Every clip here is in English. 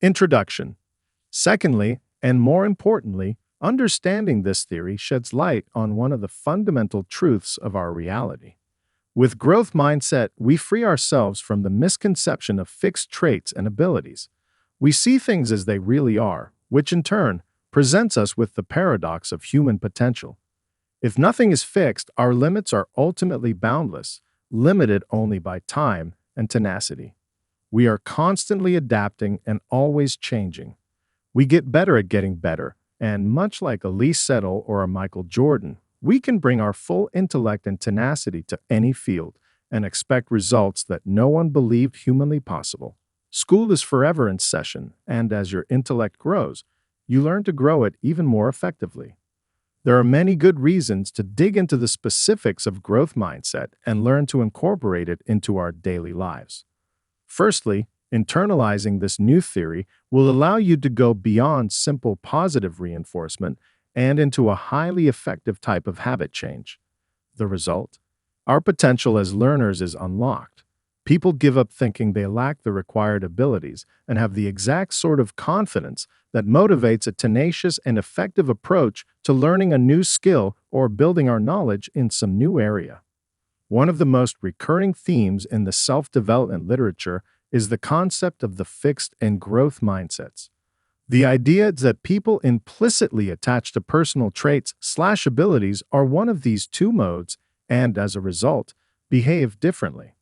Introduction. Secondly, and more importantly, understanding this theory sheds light on one of the fundamental truths of our reality. With growth mindset, we free ourselves from the misconception of fixed traits and abilities. We see things as they really are, which in turn presents us with the paradox of human potential. If nothing is fixed, our limits are ultimately boundless, limited only by time and tenacity. We are constantly adapting and always changing. We get better at getting better, and much like a Lee Settle or a Michael Jordan, we can bring our full intellect and tenacity to any field and expect results that no one believed humanly possible. School is forever in session, and as your intellect grows, you learn to grow it even more effectively. There are many good reasons to dig into the specifics of growth mindset and learn to incorporate it into our daily lives. Firstly, internalizing this new theory will allow you to go beyond simple positive reinforcement and into a highly effective type of habit change. The result? Our potential as learners is unlocked. People give up thinking they lack the required abilities and have the exact sort of confidence that motivates a tenacious and effective approach to learning a new skill or building our knowledge in some new area. One of the most recurring themes in the self-development literature is the concept of the fixed and growth mindsets. The idea that people implicitly attach to personal traits/abilities are one of these two modes and, as a result, behave differently.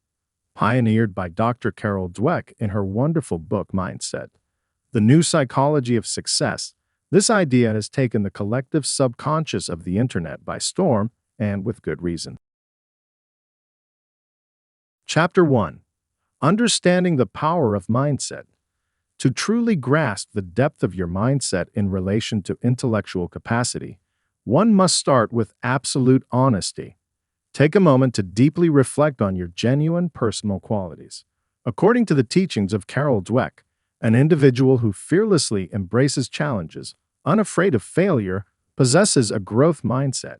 Pioneered by Dr. Carol Dweck in her wonderful book Mindset, The New Psychology of Success, this idea has taken the collective subconscious of the internet by storm, and with good reason. Chapter 1. Understanding the power of mindset. To truly grasp the depth of your mindset in relation to intellectual capacity, one must start with absolute honesty. Take a moment to deeply reflect on your genuine personal qualities. According to the teachings of Carol Dweck, an individual who fearlessly embraces challenges, unafraid of failure, possesses a growth mindset.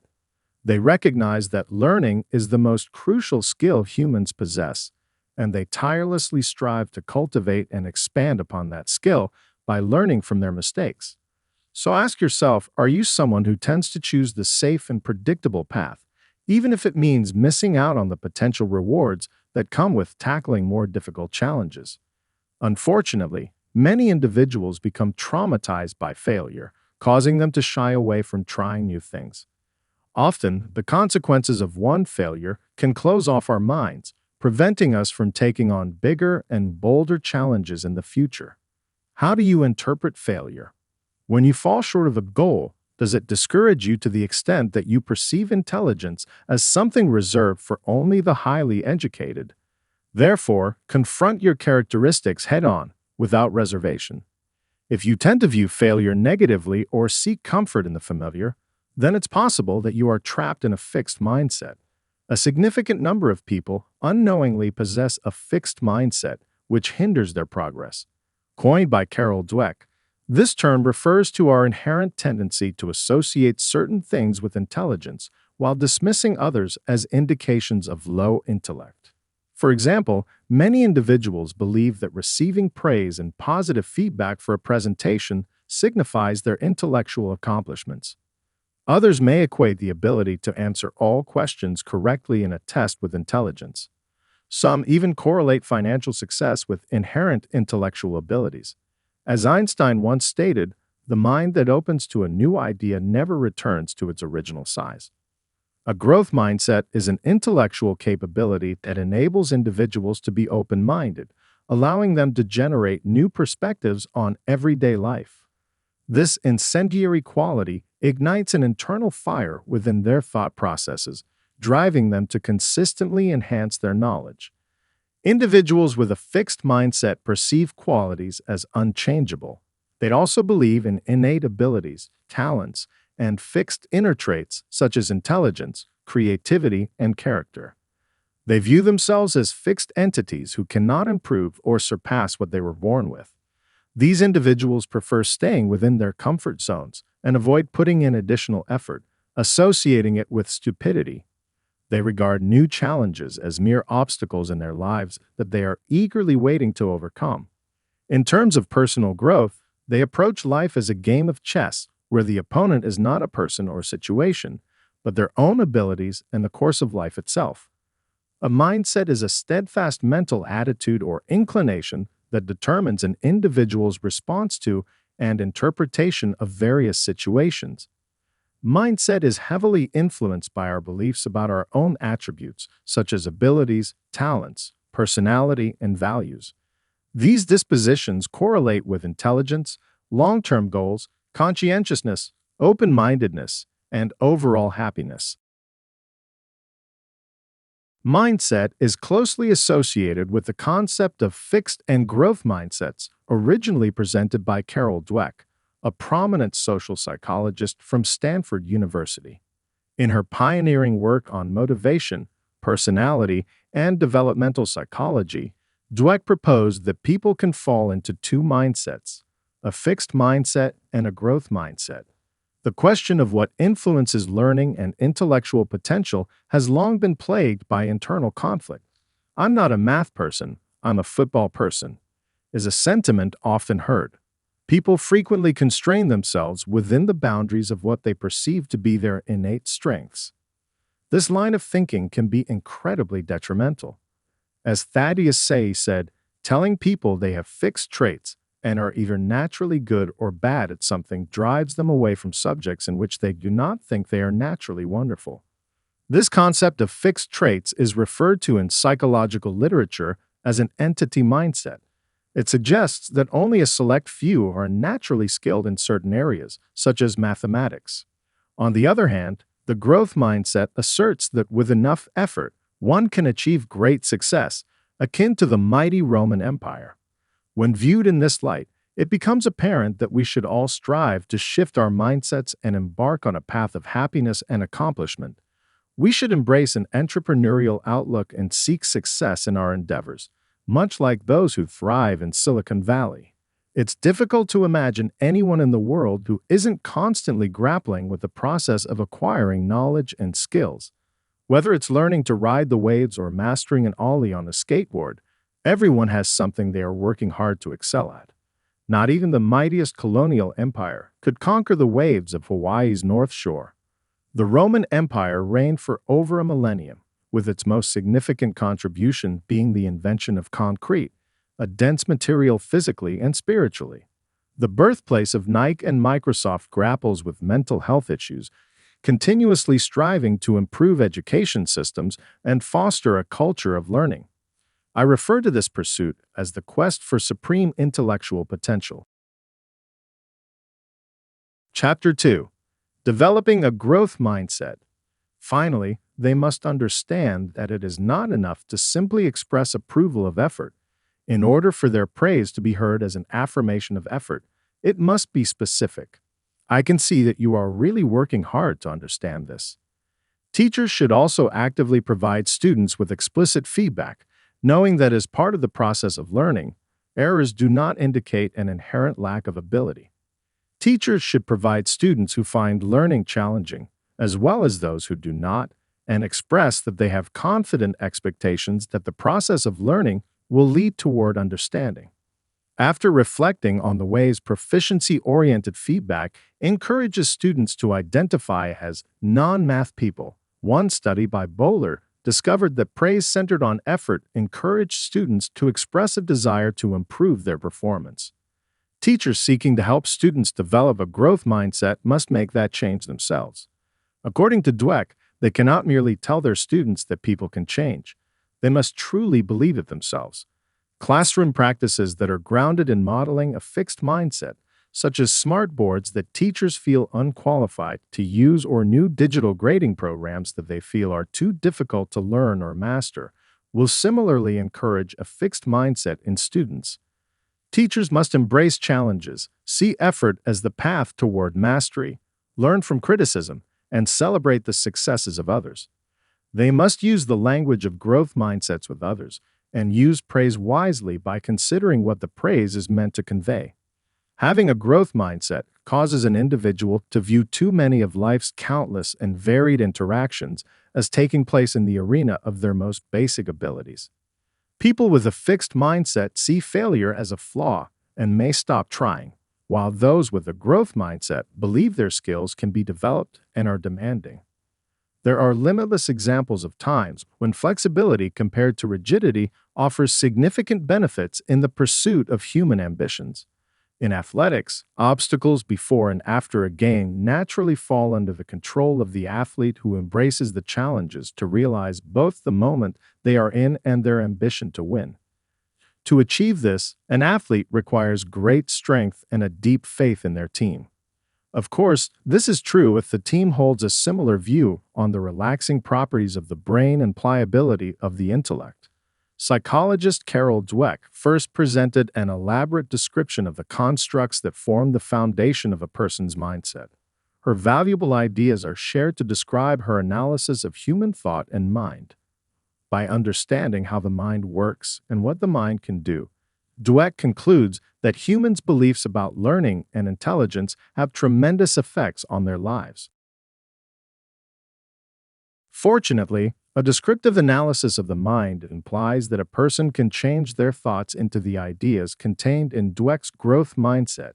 They recognize that learning is the most crucial skill humans possess, and they tirelessly strive to cultivate and expand upon that skill by learning from their mistakes. So ask yourself, are you someone who tends to choose the safe and predictable path, even if it means missing out on the potential rewards that come with tackling more difficult challenges? Unfortunately, many individuals become traumatized by failure, causing them to shy away from trying new things. Often, the consequences of one failure can close off our minds, preventing us from taking on bigger and bolder challenges in the future. How do you interpret failure? When you fall short of a goal, does it discourage you to the extent that you perceive intelligence as something reserved for only the highly educated? Therefore, confront your characteristics head-on, without reservation. If you tend to view failure negatively or seek comfort in the familiar, then it's possible that you are trapped in a fixed mindset. A significant number of people unknowingly possess a fixed mindset, which hinders their progress. Coined by Carol Dweck, this term refers to our inherent tendency to associate certain things with intelligence while dismissing others as indications of low intellect. For example, many individuals believe that receiving praise and positive feedback for a presentation signifies their intellectual accomplishments. Others may equate the ability to answer all questions correctly in a test with intelligence. Some even correlate financial success with inherent intellectual abilities. As Einstein once stated, the mind that opens to a new idea never returns to its original size. A growth mindset is an intellectual capability that enables individuals to be open-minded, allowing them to generate new perspectives on everyday life. This incendiary quality ignites an internal fire within their thought processes, driving them to consistently enhance their knowledge. Individuals with a fixed mindset perceive qualities as unchangeable. They'd also believe in innate abilities, talents, and fixed inner traits such as intelligence, creativity, and character. They view themselves as fixed entities who cannot improve or surpass what they were born with. These individuals prefer staying within their comfort zones and avoid putting in additional effort, associating it with stupidity. They regard new challenges as mere obstacles in their lives that they are eagerly waiting to overcome. In terms of personal growth, they approach life as a game of chess where the opponent is not a person or situation, but their own abilities and the course of life itself. A mindset is a steadfast mental attitude or inclination that determines an individual's response to and interpretation of various situations. Mindset is heavily influenced by our beliefs about our own attributes, such as abilities, talents, personality, and values. These dispositions correlate with intelligence, long-term goals, conscientiousness, open-mindedness, and overall happiness. Mindset is closely associated with the concept of fixed and growth mindsets, originally presented by Carol Dweck, a prominent social psychologist from Stanford University. In her pioneering work on motivation, personality, and developmental psychology, Dweck proposed that people can fall into two mindsets, a fixed mindset and a growth mindset. The question of what influences learning and intellectual potential has long been plagued by internal conflict. "I'm not a math person, I'm a football person," is a sentiment often heard. People frequently constrain themselves within the boundaries of what they perceive to be their innate strengths. This line of thinking can be incredibly detrimental. As Thaddeus Say said, telling people they have fixed traits and are either naturally good or bad at something drives them away from subjects in which they do not think they are naturally wonderful. This concept of fixed traits is referred to in psychological literature as an entity mindset. It suggests that only a select few are naturally skilled in certain areas, such as mathematics. On the other hand, the growth mindset asserts that with enough effort, one can achieve great success, akin to the mighty Roman Empire. When viewed in this light, it becomes apparent that we should all strive to shift our mindsets and embark on a path of happiness and accomplishment. We should embrace an entrepreneurial outlook and seek success in our endeavors, much like those who thrive in Silicon Valley. It's difficult to imagine anyone in the world who isn't constantly grappling with the process of acquiring knowledge and skills. Whether it's learning to ride the waves or mastering an ollie on a skateboard, everyone has something they are working hard to excel at. Not even the mightiest colonial empire could conquer the waves of Hawaii's North Shore. The Roman Empire reigned for over a millennium, with its most significant contribution being the invention of concrete, a dense material physically and spiritually. The birthplace of Nike and Microsoft grapples with mental health issues, continuously striving to improve education systems and foster a culture of learning. I refer to this pursuit as the quest for supreme intellectual potential. Chapter 2. Developing a growth mindset. Finally, they must understand that it is not enough to simply express approval of effort. In order for their praise to be heard as an affirmation of effort, it must be specific. I can see that you are really working hard to understand this. Teachers should also actively provide students with explicit feedback, knowing that as part of the process of learning, errors do not indicate an inherent lack of ability. Teachers should provide students who find learning challenging, as well as those who do not, and express that they have confident expectations that the process of learning will lead toward understanding. After reflecting on the ways proficiency-oriented feedback encourages students to identify as non-math people, one study by Bowler discovered that praise centered on effort encouraged students to express a desire to improve their performance. Teachers seeking to help students develop a growth mindset must make that change themselves. According to Dweck, they cannot merely tell their students that people can change. They must truly believe it themselves. Classroom practices that are grounded in modeling a fixed mindset, such as smart boards that teachers feel unqualified to use or new digital grading programs that they feel are too difficult to learn or master, will similarly encourage a fixed mindset in students. Teachers must embrace challenges, see effort as the path toward mastery, learn from criticism, and celebrate the successes of others. They must use the language of growth mindsets with others, and use praise wisely by considering what the praise is meant to convey. Having a growth mindset causes an individual to view too many of life's countless and varied interactions as taking place in the arena of their most basic abilities. People with a fixed mindset see failure as a flaw and may stop trying, while those with a growth mindset believe their skills can be developed and are demanding. There are limitless examples of times when flexibility compared to rigidity offers significant benefits in the pursuit of human ambitions. In athletics, obstacles before and after a game naturally fall under the control of the athlete who embraces the challenges to realize both the moment they are in and their ambition to win. To achieve this, an athlete requires great strength and a deep faith in their team. Of course, this is true if the team holds a similar view on the relaxing properties of the brain and pliability of the intellect. Psychologist Carol Dweck first presented an elaborate description of the constructs that form the foundation of a person's mindset. Her valuable ideas are shared to describe her analysis of human thought and mind. By understanding how the mind works and what the mind can do, Dweck concludes that humans' beliefs about learning and intelligence have tremendous effects on their lives. Fortunately, a descriptive analysis of the mind implies that a person can change their thoughts into the ideas contained in Dweck's growth mindset.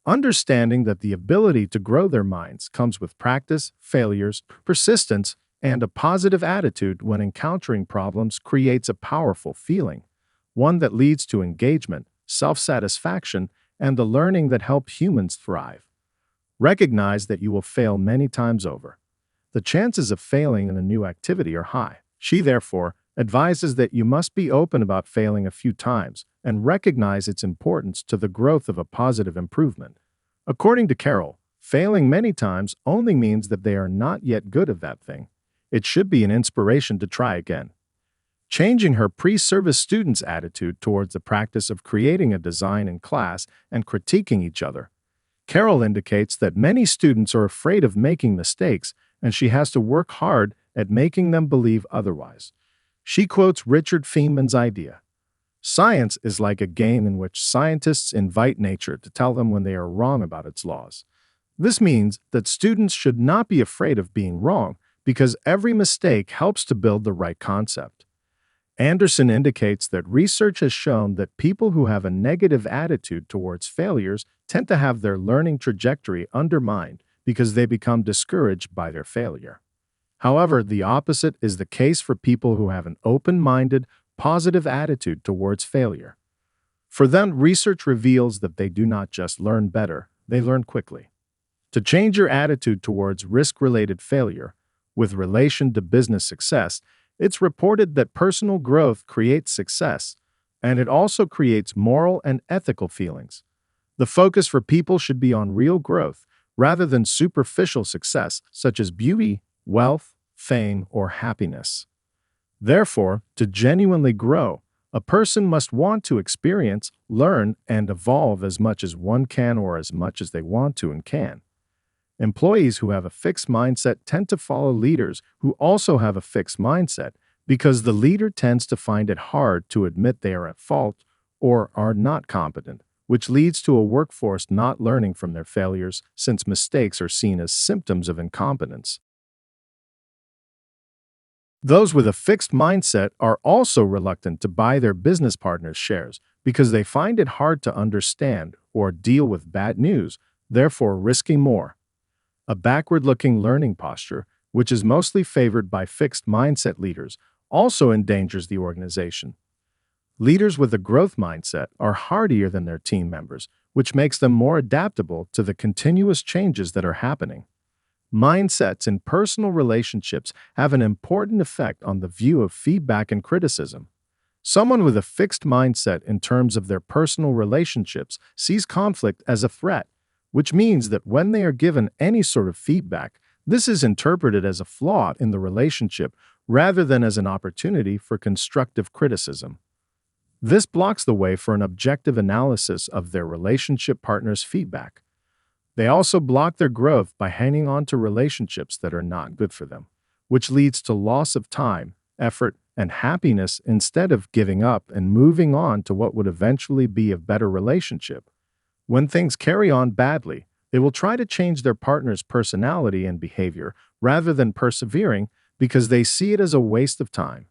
Understanding that the ability to grow their minds comes with practice, failures, persistence, and a positive attitude when encountering problems creates a powerful feeling, one that leads to engagement, self-satisfaction, and the learning that help humans thrive. Recognize that you will fail many times over. The chances of failing in a new activity are high. She, therefore, advises that you must be open about failing a few times and recognize its importance to the growth of a positive improvement. According to Carol, failing many times only means that they are not yet good at that thing. It should be an inspiration to try again. Changing her pre-service students' attitude towards the practice of creating a design in class and critiquing each other. Carol indicates that many students are afraid of making mistakes, and she has to work hard at making them believe otherwise. She quotes Richard Feynman's idea: "Science is like a game in which scientists invite nature to tell them when they are wrong about its laws." This means that students should not be afraid of being wrong, because every mistake helps to build the right concept. Anderson indicates that research has shown that people who have a negative attitude towards failures tend to have their learning trajectory undermined because they become discouraged by their failure. However, the opposite is the case for people who have an open-minded, positive attitude towards failure. For them, research reveals that they do not just learn better, they learn quickly. To change your attitude towards risk-related failure, with relation to business success, it's reported that personal growth creates success, and it also creates moral and ethical feelings. The focus for people should be on real growth, rather than superficial success such as beauty, wealth, fame, or happiness. Therefore, to genuinely grow, a person must want to experience, learn, and evolve as much as one can or as much as they want to and can. Employees who have a fixed mindset tend to follow leaders who also have a fixed mindset because the leader tends to find it hard to admit they are at fault or are not competent, which leads to a workforce not learning from their failures since mistakes are seen as symptoms of incompetence. Those with a fixed mindset are also reluctant to buy their business partner's shares because they find it hard to understand or deal with bad news, therefore risking more. A backward-looking learning posture, which is mostly favored by fixed mindset leaders, also endangers the organization. Leaders with a growth mindset are hardier than their team members, which makes them more adaptable to the continuous changes that are happening. Mindsets in personal relationships have an important effect on the view of feedback and criticism. Someone with a fixed mindset in terms of their personal relationships sees conflict as a threat, which means that when they are given any sort of feedback, this is interpreted as a flaw in the relationship rather than as an opportunity for constructive criticism. This blocks the way for an objective analysis of their relationship partner's feedback. They also block their growth by hanging on to relationships that are not good for them, which leads to loss of time, effort, and happiness instead of giving up and moving on to what would eventually be a better relationship. When things carry on badly, they will try to change their partner's personality and behavior rather than persevering because they see it as a waste of time.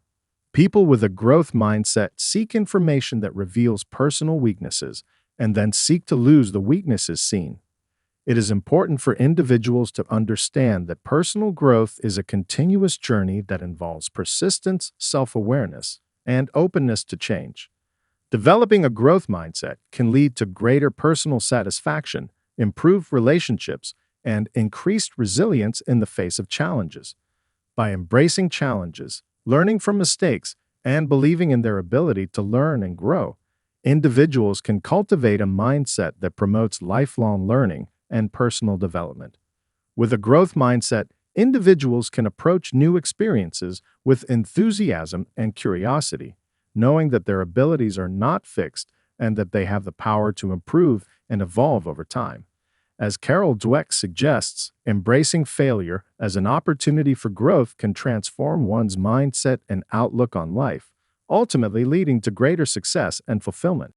People with a growth mindset seek information that reveals personal weaknesses, and then seek to lose the weaknesses seen. It is important for individuals to understand that personal growth is a continuous journey that involves persistence, self-awareness, and openness to change. Developing a growth mindset can lead to greater personal satisfaction, improved relationships, and increased resilience in the face of challenges. By embracing challenges, learning from mistakes, and believing in their ability to learn and grow, individuals can cultivate a mindset that promotes lifelong learning and personal development. With a growth mindset, individuals can approach new experiences with enthusiasm and curiosity, knowing that their abilities are not fixed and that they have the power to improve and evolve over time. As Carol Dweck suggests, embracing failure as an opportunity for growth can transform one's mindset and outlook on life, ultimately leading to greater success and fulfillment.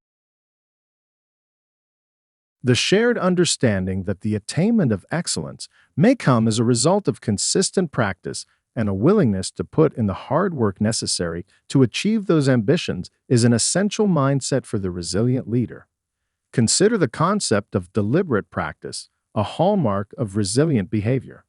The shared understanding that the attainment of excellence may come as a result of consistent practice and a willingness to put in the hard work necessary to achieve those ambitions is an essential mindset for the resilient leader. Consider the concept of deliberate practice, a hallmark of resilient behavior.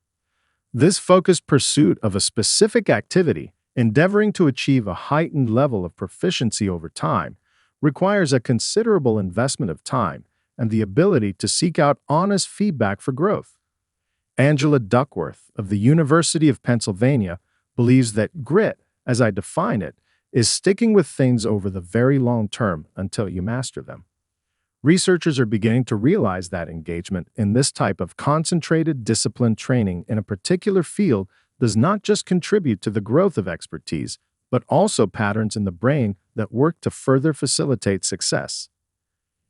This focused pursuit of a specific activity, endeavoring to achieve a heightened level of proficiency over time, requires a considerable investment of time and the ability to seek out honest feedback for growth. Angela Duckworth of the University of Pennsylvania believes that grit, as I define it, is sticking with things over the very long term until you master them. Researchers are beginning to realize that engagement in this type of concentrated, disciplined training in a particular field does not just contribute to the growth of expertise, but also patterns in the brain that work to further facilitate success.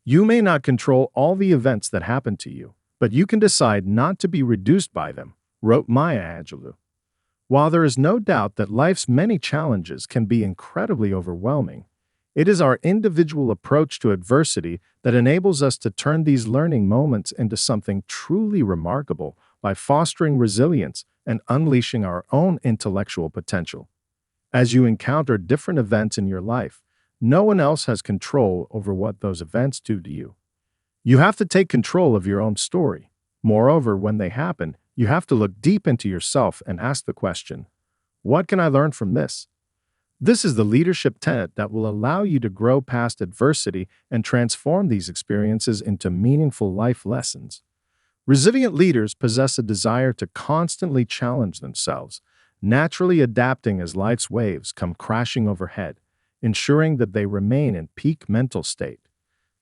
You may not control all the events that happen to you, but you can decide not to be reduced by them, wrote Maya Angelou. While there is no doubt that life's many challenges can be incredibly overwhelming, it is our individual approach to adversity that enables us to turn these learning moments into something truly remarkable by fostering resilience and unleashing our own intellectual potential. As you encounter different events in your life, no one else has control over what those events do to you. You have to take control of your own story. Moreover, when they happen, you have to look deep into yourself and ask the question, what can I learn from this? This is the leadership tenet that will allow you to grow past adversity and transform these experiences into meaningful life lessons. Resilient leaders possess a desire to constantly challenge themselves, naturally adapting as life's waves come crashing overhead, ensuring that they remain in peak mental state.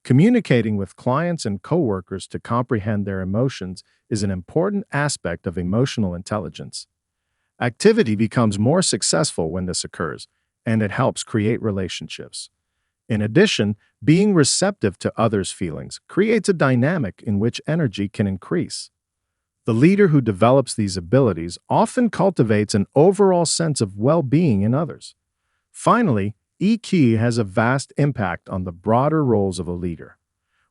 Communicating with clients and coworkers to comprehend their emotions is an important aspect of emotional intelligence. Activity becomes more successful when this occurs, and it helps create relationships. In addition, being receptive to others' feelings creates a dynamic in which energy can increase. The leader who develops these abilities often cultivates an overall sense of well-being in others. Finally, EQ has a vast impact on the broader roles of a leader.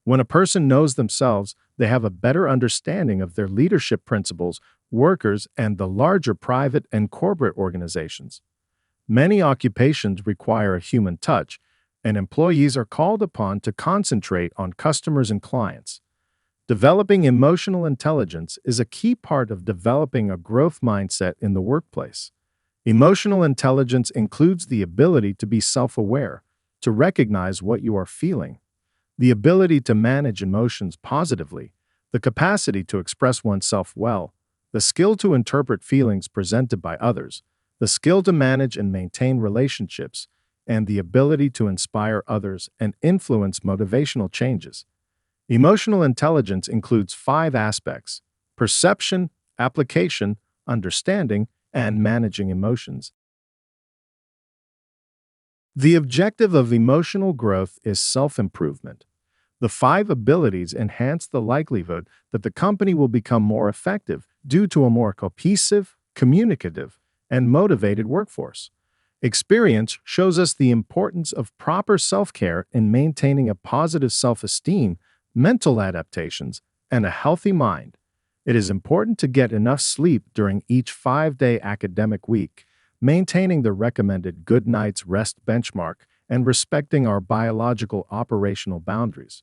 When a person knows themselves, they have a better understanding of their leadership principles, workers, and the larger private and corporate organizations. Many occupations require a human touch, and employees are called upon to concentrate on customers and clients. Developing emotional intelligence is a key part of developing a growth mindset in the workplace. Emotional intelligence includes the ability to be self-aware, to recognize what you are feeling, the ability to manage emotions positively, the capacity to express oneself well, the skill to interpret feelings presented by others, the skill to manage and maintain relationships, and the ability to inspire others and influence motivational changes. Emotional intelligence includes 5 aspects: perception, application, understanding, and managing emotions. The objective of emotional growth is self-improvement. The 5 abilities enhance the likelihood that the company will become more effective due to a more cohesive, communicative, and motivated workforce. Experience shows us the importance of proper self-care in maintaining a positive self-esteem, mental adaptations, and a healthy mind. It is important to get enough sleep during each 5-day academic week, maintaining the recommended good night's rest benchmark and respecting our biological operational boundaries.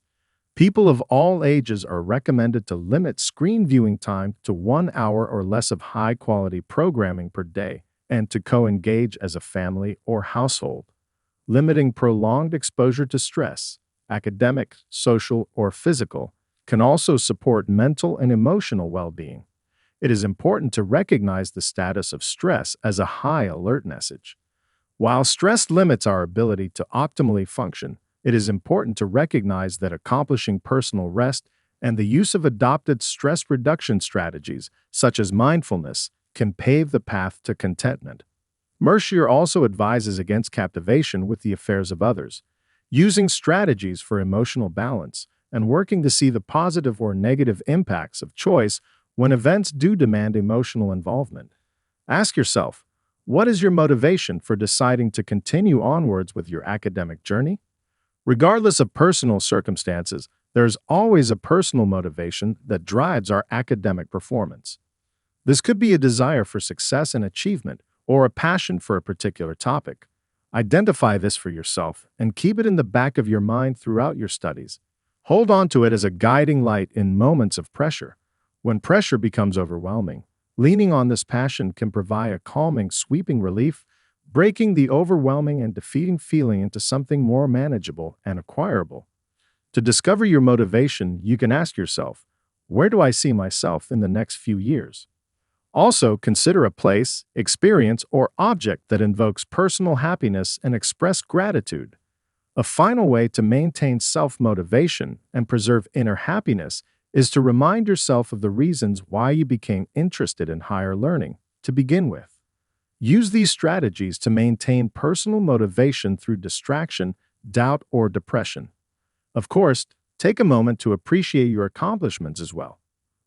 People of all ages are recommended to limit screen viewing time to 1 hour or less of high-quality programming per day and to co-engage as a family or household. Limiting prolonged exposure to stress, academic, social, or physical, can also support mental and emotional well-being. It is important to recognize the status of stress as a high alert message. While stress limits our ability to optimally function, it is important to recognize that accomplishing personal rest and the use of adopted stress reduction strategies, such as mindfulness, can pave the path to contentment. Mercier also advises against captivation with the affairs of others, using strategies for emotional balance and working to see the positive or negative impacts of choice when events do demand emotional involvement. Ask yourself, what is your motivation for deciding to continue onwards with your academic journey? Regardless of personal circumstances, there's always a personal motivation that drives our academic performance. This could be a desire for success and achievement, or a passion for a particular topic. Identify this for yourself and keep it in the back of your mind throughout your studies. Hold on to it as a guiding light in moments of pressure. When pressure becomes overwhelming, leaning on this passion can provide a calming, sweeping relief, breaking the overwhelming and defeating feeling into something more manageable and acquirable. To discover your motivation, you can ask yourself, where do I see myself in the next few years? Also, consider a place, experience, or object that invokes personal happiness and express gratitude. A final way to maintain self-motivation and preserve inner happiness is to remind yourself of the reasons why you became interested in higher learning to begin with. Use these strategies to maintain personal motivation through distraction, doubt, or depression. Of course, take a moment to appreciate your accomplishments as well.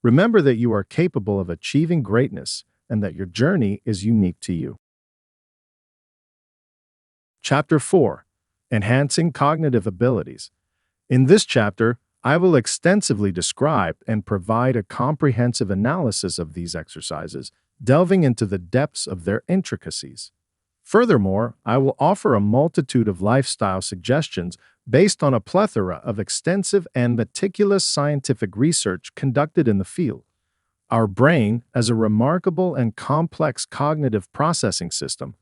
Remember that you are capable of achieving greatness and that your journey is unique to you. Chapter 4. Enhancing Cognitive Abilities. In this chapter, I will extensively describe and provide a comprehensive analysis of these exercises, delving into the depths of their intricacies. Furthermore, I will offer a multitude of lifestyle suggestions based on a plethora of extensive and meticulous scientific research conducted in the field. Our brain, as a remarkable and complex cognitive processing system,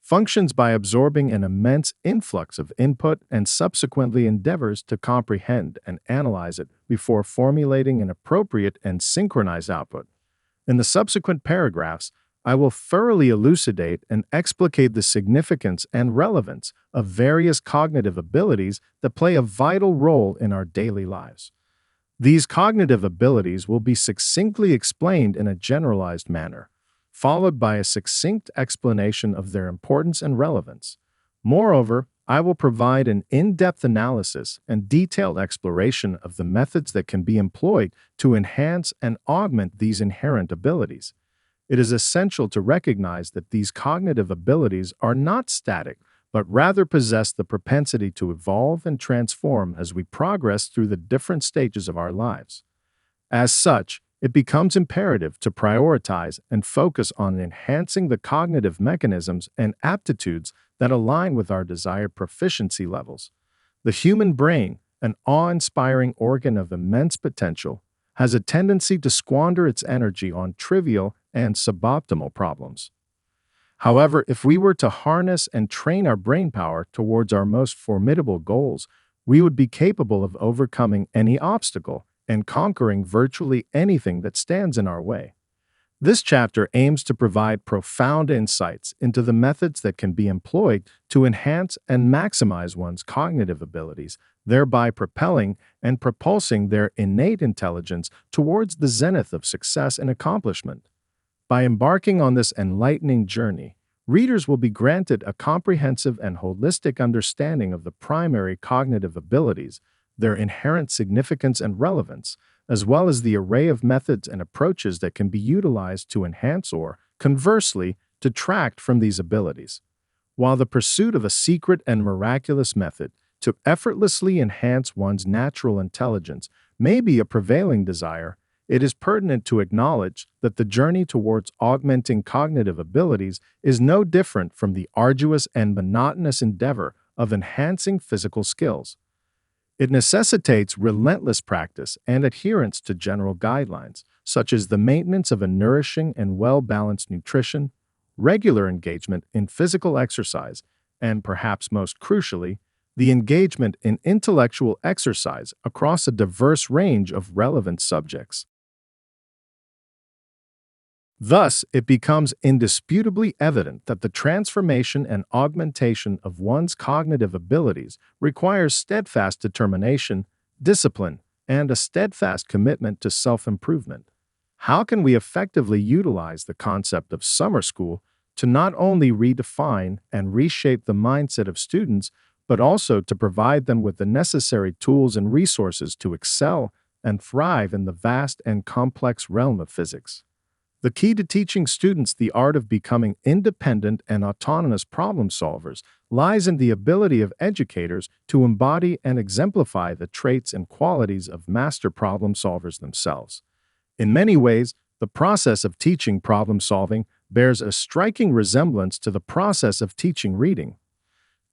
functions by absorbing an immense influx of input and subsequently endeavors to comprehend and analyze it before formulating an appropriate and synchronized output. In the subsequent paragraphs, I will thoroughly elucidate and explicate the significance and relevance of various cognitive abilities that play a vital role in our daily lives. These cognitive abilities will be succinctly explained in a generalized manner, followed by a succinct explanation of their importance and relevance. Moreover, I will provide an in-depth analysis and detailed exploration of the methods that can be employed to enhance and augment these inherent abilities. It is essential to recognize that these cognitive abilities are not static, but rather possess the propensity to evolve and transform as we progress through the different stages of our lives. As such, it becomes imperative to prioritize and focus on enhancing the cognitive mechanisms and aptitudes that align with our desired proficiency levels. The human brain, an awe-inspiring organ of immense potential, has a tendency to squander its energy on trivial and suboptimal problems. However, if we were to harness and train our brain power towards our most formidable goals, we would be capable of overcoming any obstacle and conquering virtually anything that stands in our way. This chapter aims to provide profound insights into the methods that can be employed to enhance and maximize one's cognitive abilities, thereby propelling and propulsing their innate intelligence towards the zenith of success and accomplishment. By embarking on this enlightening journey, readers will be granted a comprehensive and holistic understanding of the primary cognitive abilities, their inherent significance and relevance, as well as the array of methods and approaches that can be utilized to enhance or, conversely, detract from these abilities. While the pursuit of a secret and miraculous method to effortlessly enhance one's natural intelligence may be a prevailing desire, it is pertinent to acknowledge that the journey towards augmenting cognitive abilities is no different from the arduous and monotonous endeavor of enhancing physical skills. It necessitates relentless practice and adherence to general guidelines, such as the maintenance of a nourishing and well-balanced nutrition, regular engagement in physical exercise, and perhaps most crucially, the engagement in intellectual exercise across a diverse range of relevant subjects. Thus, it becomes indisputably evident that the transformation and augmentation of one's cognitive abilities requires steadfast determination, discipline, and a steadfast commitment to self-improvement. How can we effectively utilize the concept of summer school to not only redefine and reshape the mindset of students, but also to provide them with the necessary tools and resources to excel and thrive in the vast and complex realm of physics? The key to teaching students the art of becoming independent and autonomous problem solvers lies in the ability of educators to embody and exemplify the traits and qualities of master problem solvers themselves. In many ways, the process of teaching problem solving bears a striking resemblance to the process of teaching reading.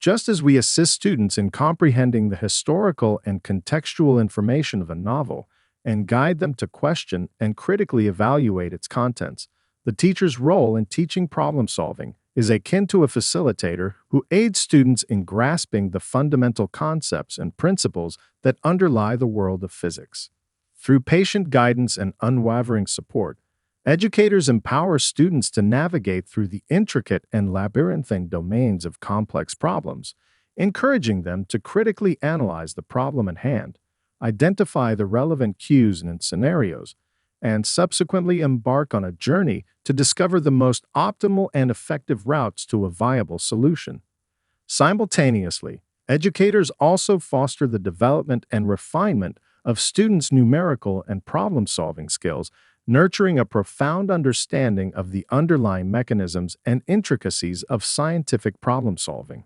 Just as we assist students in comprehending the historical and contextual information of a novel, and guide them to question and critically evaluate its contents, the teacher's role in teaching problem solving is akin to a facilitator who aids students in grasping the fundamental concepts and principles that underlie the world of physics. Through patient guidance and unwavering support, educators empower students to navigate through the intricate and labyrinthine domains of complex problems, encouraging them to critically analyze the problem at hand, identify the relevant cues and scenarios, and subsequently embark on a journey to discover the most optimal and effective routes to a viable solution. Simultaneously, educators also foster the development and refinement of students' numerical and problem-solving skills, nurturing a profound understanding of the underlying mechanisms and intricacies of scientific problem-solving.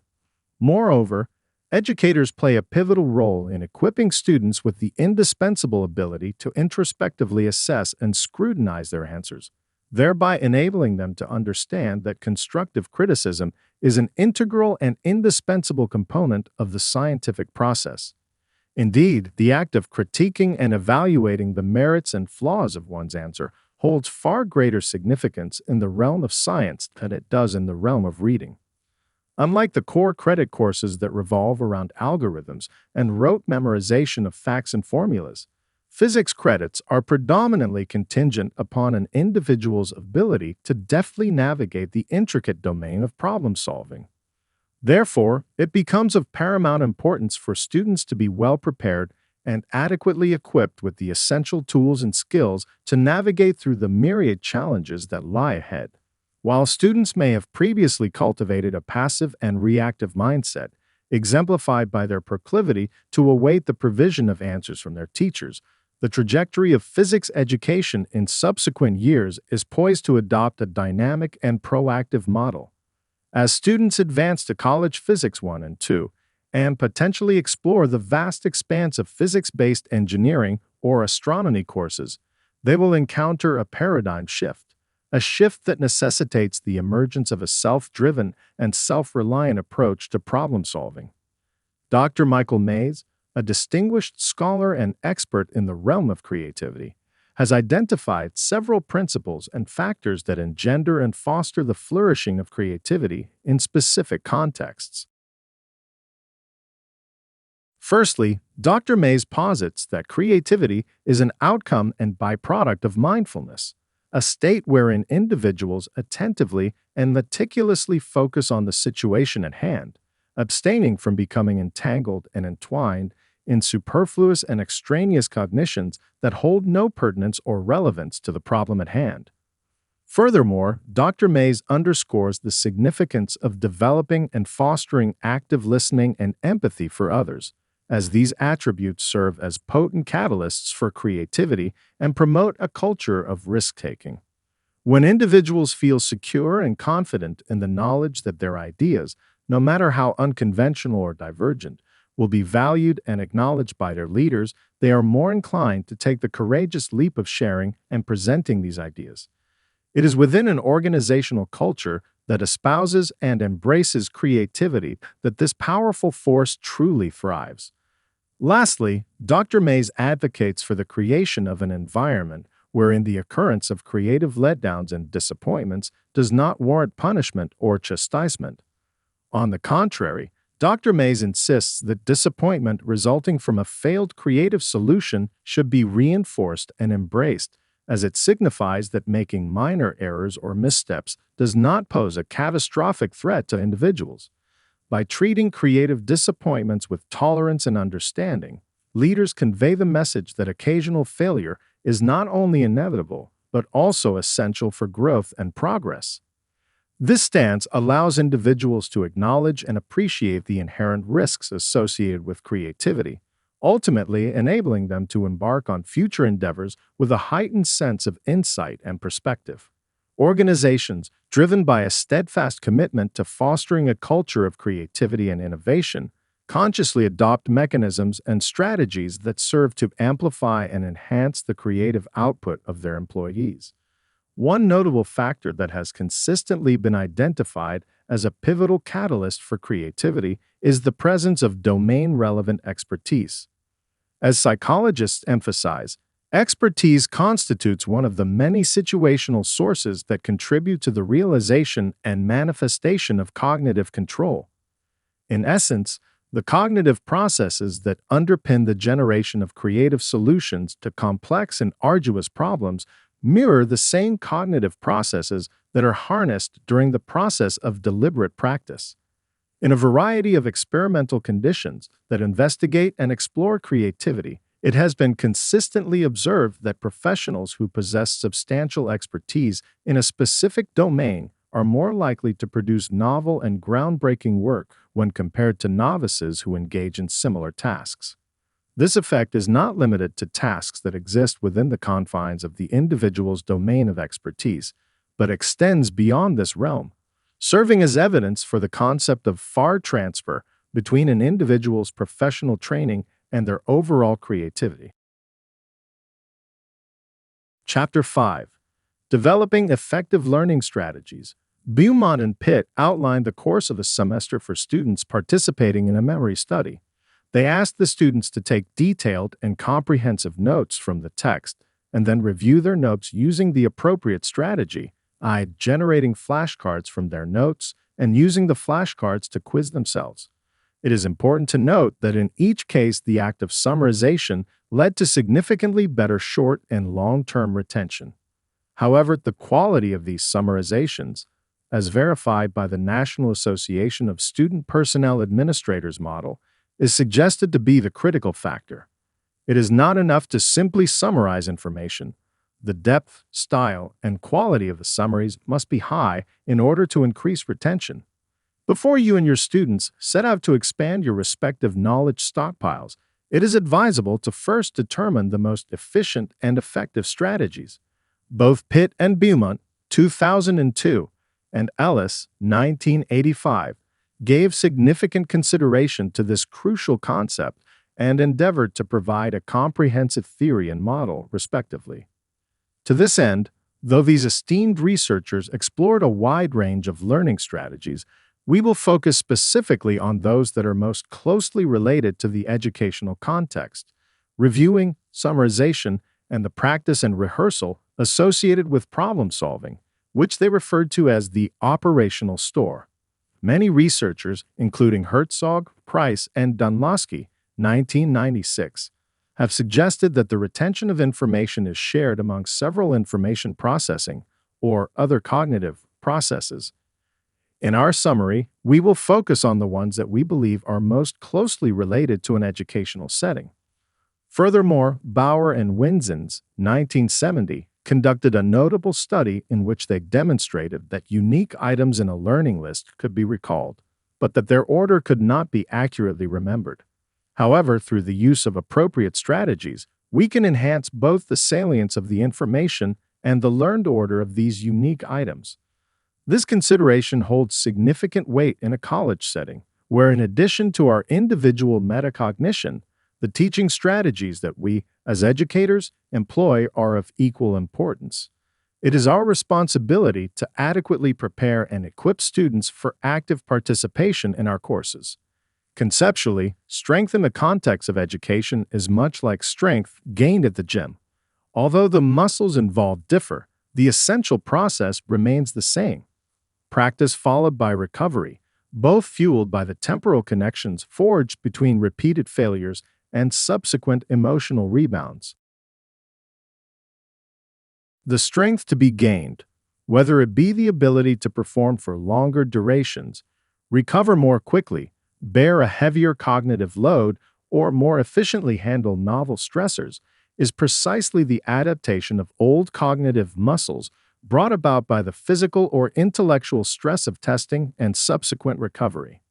Moreover, educators play a pivotal role in equipping students with the indispensable ability to introspectively assess and scrutinize their answers, thereby enabling them to understand that constructive criticism is an integral and indispensable component of the scientific process. Indeed, the act of critiquing and evaluating the merits and flaws of one's answer holds far greater significance in the realm of science than it does in the realm of reading. Unlike the core credit courses that revolve around algorithms and rote memorization of facts and formulas, physics credits are predominantly contingent upon an individual's ability to deftly navigate the intricate domain of problem solving. Therefore, it becomes of paramount importance for students to be well prepared and adequately equipped with the essential tools and skills to navigate through the myriad challenges that lie ahead. While students may have previously cultivated a passive and reactive mindset, exemplified by their proclivity to await the provision of answers from their teachers, the trajectory of physics education in subsequent years is poised to adopt a dynamic and proactive model. As students advance to College Physics 1 and 2, and potentially explore the vast expanse of physics-based engineering or astronomy courses, they will encounter a paradigm shift. A shift that necessitates the emergence of a self-driven and self-reliant approach to problem solving. Dr. Michael Mays, a distinguished scholar and expert in the realm of creativity, has identified several principles and factors that engender and foster the flourishing of creativity in specific contexts. Firstly, Dr. Mays posits that creativity is an outcome and byproduct of mindfulness, a state wherein individuals attentively and meticulously focus on the situation at hand, abstaining from becoming entangled and entwined in superfluous and extraneous cognitions that hold no pertinence or relevance to the problem at hand. Furthermore, Dr. Mays underscores the significance of developing and fostering active listening and empathy for others, as these attributes serve as potent catalysts for creativity and promote a culture of risk-taking. When individuals feel secure and confident in the knowledge that their ideas, no matter how unconventional or divergent, will be valued and acknowledged by their leaders, they are more inclined to take the courageous leap of sharing and presenting these ideas. It is within an organizational culture that espouses and embraces creativity that this powerful force truly thrives. Lastly, Dr. Mays advocates for the creation of an environment wherein the occurrence of creative letdowns and disappointments does not warrant punishment or chastisement. On the contrary, Dr. Mays insists that disappointment resulting from a failed creative solution should be reinforced and embraced, as it signifies that making minor errors or missteps does not pose a catastrophic threat to individuals. By treating creative disappointments with tolerance and understanding, leaders convey the message that occasional failure is not only inevitable, but also essential for growth and progress. This stance allows individuals to acknowledge and appreciate the inherent risks associated with creativity, ultimately enabling them to embark on future endeavors with a heightened sense of insight and perspective. Organizations driven by a steadfast commitment to fostering a culture of creativity and innovation consciously adopt mechanisms and strategies that serve to amplify and enhance the creative output of their employees. One notable factor that has consistently been identified as a pivotal catalyst for creativity is the presence of domain-relevant expertise. As psychologists emphasize, expertise constitutes one of the many situational sources that contribute to the realization and manifestation of cognitive control. In essence, the cognitive processes that underpin the generation of creative solutions to complex and arduous problems mirror the same cognitive processes that are harnessed during the process of deliberate practice. In a variety of experimental conditions that investigate and explore creativity, it has been consistently observed that professionals who possess substantial expertise in a specific domain are more likely to produce novel and groundbreaking work when compared to novices who engage in similar tasks. This effect is not limited to tasks that exist within the confines of the individual's domain of expertise, but extends beyond this realm, serving as evidence for the concept of far transfer between an individual's professional training and their overall creativity. Chapter 5. Developing Effective Learning Strategies. Beaumont and Pitt outlined the course of a semester for students participating in a memory study. They asked the students to take detailed and comprehensive notes from the text and then review their notes using the appropriate strategy, i.e., generating flashcards from their notes and using the flashcards to quiz themselves. It is important to note that in each case, the act of summarization led to significantly better short and long-term retention. However, the quality of these summarizations, as verified by the National Association of Student Personnel Administrators model, is suggested to be the critical factor. It is not enough to simply summarize information. The depth, style, and quality of the summaries must be high in order to increase retention. Before you and your students set out to expand your respective knowledge stockpiles, it is advisable to first determine the most efficient and effective strategies. Both Pitt and Beaumont, 2002, and Ellis, 1985, gave significant consideration to this crucial concept and endeavored to provide a comprehensive theory and model, respectively. To this end, though these esteemed researchers explored a wide range of learning strategies, we will focus specifically on those that are most closely related to the educational context, reviewing, summarization, and the practice and rehearsal associated with problem solving, which they referred to as the operational store. Many researchers, including Herzog, Price, and Dunlosky, 1996, have suggested that the retention of information is shared among several information processing or other cognitive processes. In our summary, we will focus on the ones that we believe are most closely related to an educational setting. Furthermore, Bauer and Winzens, 1970, conducted a notable study in which they demonstrated that unique items in a learning list could be recalled, but that their order could not be accurately remembered. However, through the use of appropriate strategies, we can enhance both the salience of the information and the learned order of these unique items. This consideration holds significant weight in a college setting, where in addition to our individual metacognition, the teaching strategies that we, as educators, employ are of equal importance. It is our responsibility to adequately prepare and equip students for active participation in our courses. Conceptually, strength in the context of education is much like strength gained at the gym. Although the muscles involved differ, the essential process remains the same. Practice followed by recovery, both fueled by the temporal connections forged between repeated failures and subsequent emotional rebounds. The strength to be gained, whether it be the ability to perform for longer durations, recover more quickly, bear a heavier cognitive load, or more efficiently handle novel stressors, is precisely the adaptation of old cognitive muscles brought about by the physical or intellectual stress of testing and subsequent recovery.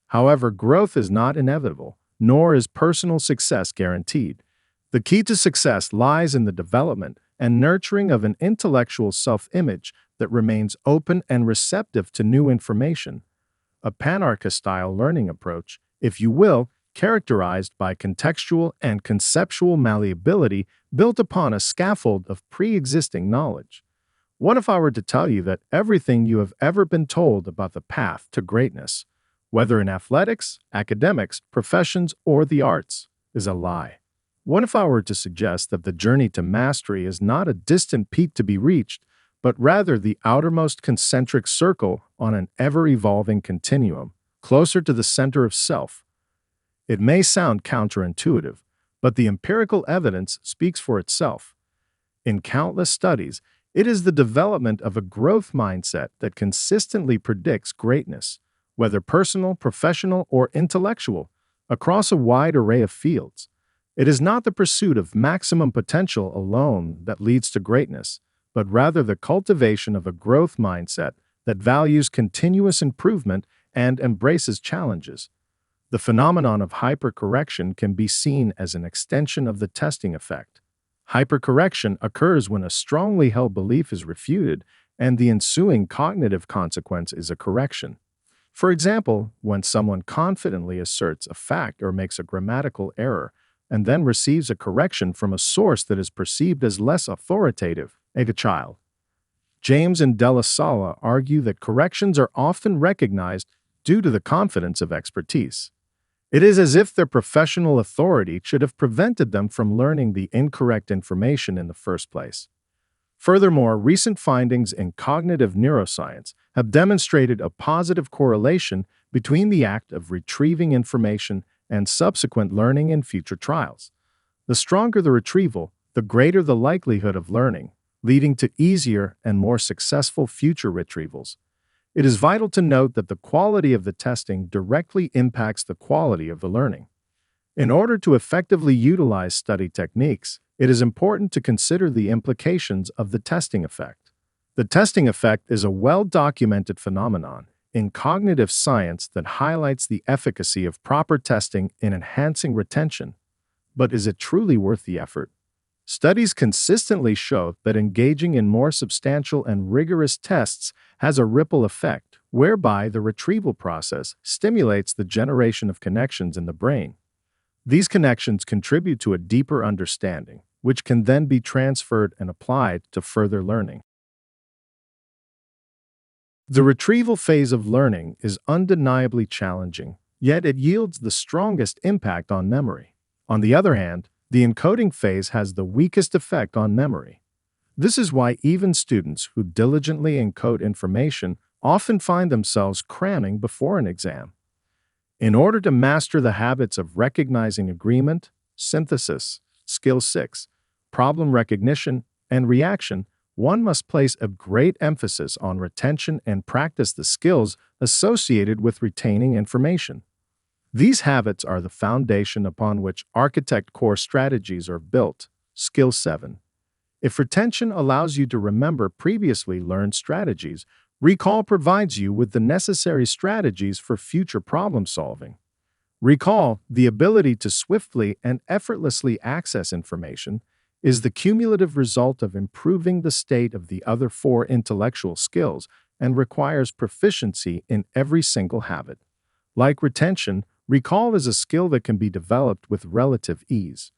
However, growth is not inevitable, nor is personal success guaranteed. The key to success lies in the development and nurturing of an intellectual self-image that remains open and receptive to new information, a panarchist-style learning approach, if you will, characterized by contextual and conceptual malleability built upon a scaffold of pre-existing knowledge. What if I were to tell you that everything you have ever been told about the path to greatness, whether in athletics, academics, professions, or the arts, is a lie? What if I were to suggest that the journey to mastery is not a distant peak to be reached, but rather the outermost concentric circle on an ever-evolving continuum, closer to the center of self? It may sound counterintuitive, but the empirical evidence speaks for itself. In countless studies, it is the development of a growth mindset that consistently predicts greatness, whether personal, professional, or intellectual, across a wide array of fields. It is not the pursuit of maximum potential alone that leads to greatness, but rather the cultivation of a growth mindset that values continuous improvement and embraces challenges. The phenomenon of hypercorrection can be seen as an extension of the testing effect. Hypercorrection occurs when a strongly held belief is refuted and the ensuing cognitive consequence is a correction. For example, when someone confidently asserts a fact or makes a grammatical error and then receives a correction from a source that is perceived as less authoritative, like a child. James and Della Sala argue that corrections are often recognized due to the confidence of expertise. It is as if their professional authority should have prevented them from learning the incorrect information in the first place. Furthermore, recent findings in cognitive neuroscience have demonstrated a positive correlation between the act of retrieving information and subsequent learning in future trials. The stronger the retrieval, the greater the likelihood of learning, leading to easier and more successful future retrievals. It is vital to note that the quality of the testing directly impacts the quality of the learning. In order to effectively utilize study techniques, it is important to consider the implications of the testing effect. The testing effect is a well-documented phenomenon in cognitive science that highlights the efficacy of proper testing in enhancing retention. But is it truly worth the effort? Studies consistently show that engaging in more substantial and rigorous tests has a ripple effect, whereby the retrieval process stimulates the generation of connections in the brain. These connections contribute to a deeper understanding, which can then be transferred and applied to further learning. The retrieval phase of learning is undeniably challenging, yet it yields the strongest impact on memory. On the other hand, the encoding phase has the weakest effect on memory. This is why even students who diligently encode information often find themselves cramming before an exam. In order to master the habits of recognizing agreement, synthesis, skill 6, problem recognition, and reaction, one must place a great emphasis on retention and practice the skills associated with retaining information. These habits are the foundation upon which architect core strategies are built. Skill 7. If retention allows you to remember previously learned strategies, recall provides you with the necessary strategies for future problem solving. Recall, the ability to swiftly and effortlessly access information, is the cumulative result of improving the state of the other 4 intellectual skills and requires proficiency in every single habit. Like retention, recall is a skill that can be developed with relative ease.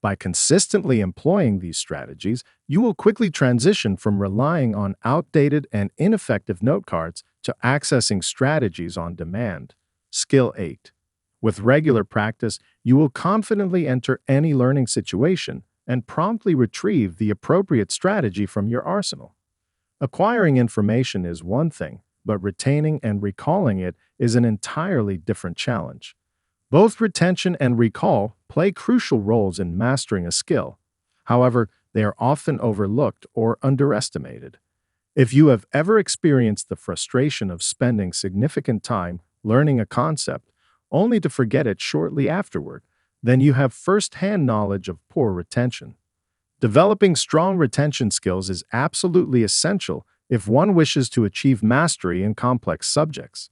By consistently employing these strategies, you will quickly transition from relying on outdated and ineffective note cards to accessing strategies on demand. Skill 8. With regular practice, you will confidently enter any learning situation and promptly retrieve the appropriate strategy from your arsenal. Acquiring information is one thing, but retaining and recalling it is an entirely different challenge. Both retention and recall play crucial roles in mastering a skill. However, they are often overlooked or underestimated. If you have ever experienced the frustration of spending significant time learning a concept only to forget it shortly afterward, then you have first-hand knowledge of poor retention. Developing strong retention skills is absolutely essential if one wishes to achieve mastery in complex subjects.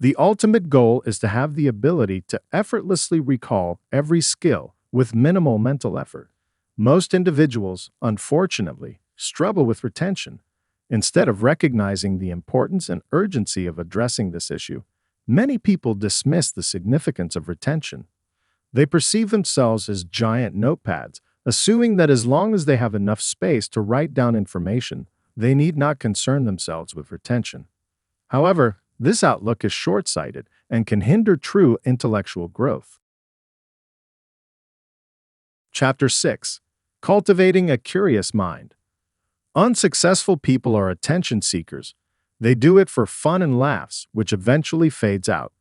The ultimate goal is to have the ability to effortlessly recall every skill with minimal mental effort. Most individuals, unfortunately, struggle with retention. Instead of recognizing the importance and urgency of addressing this issue, many people dismiss the significance of retention. They perceive themselves as giant notepads, assuming that as long as they have enough space to write down information, they need not concern themselves with retention. However, this outlook is short-sighted and can hinder true intellectual growth. Chapter 6. Cultivating a Curious Mind. Unsuccessful people are attention seekers. They do it for fun and laughs, which eventually fades out.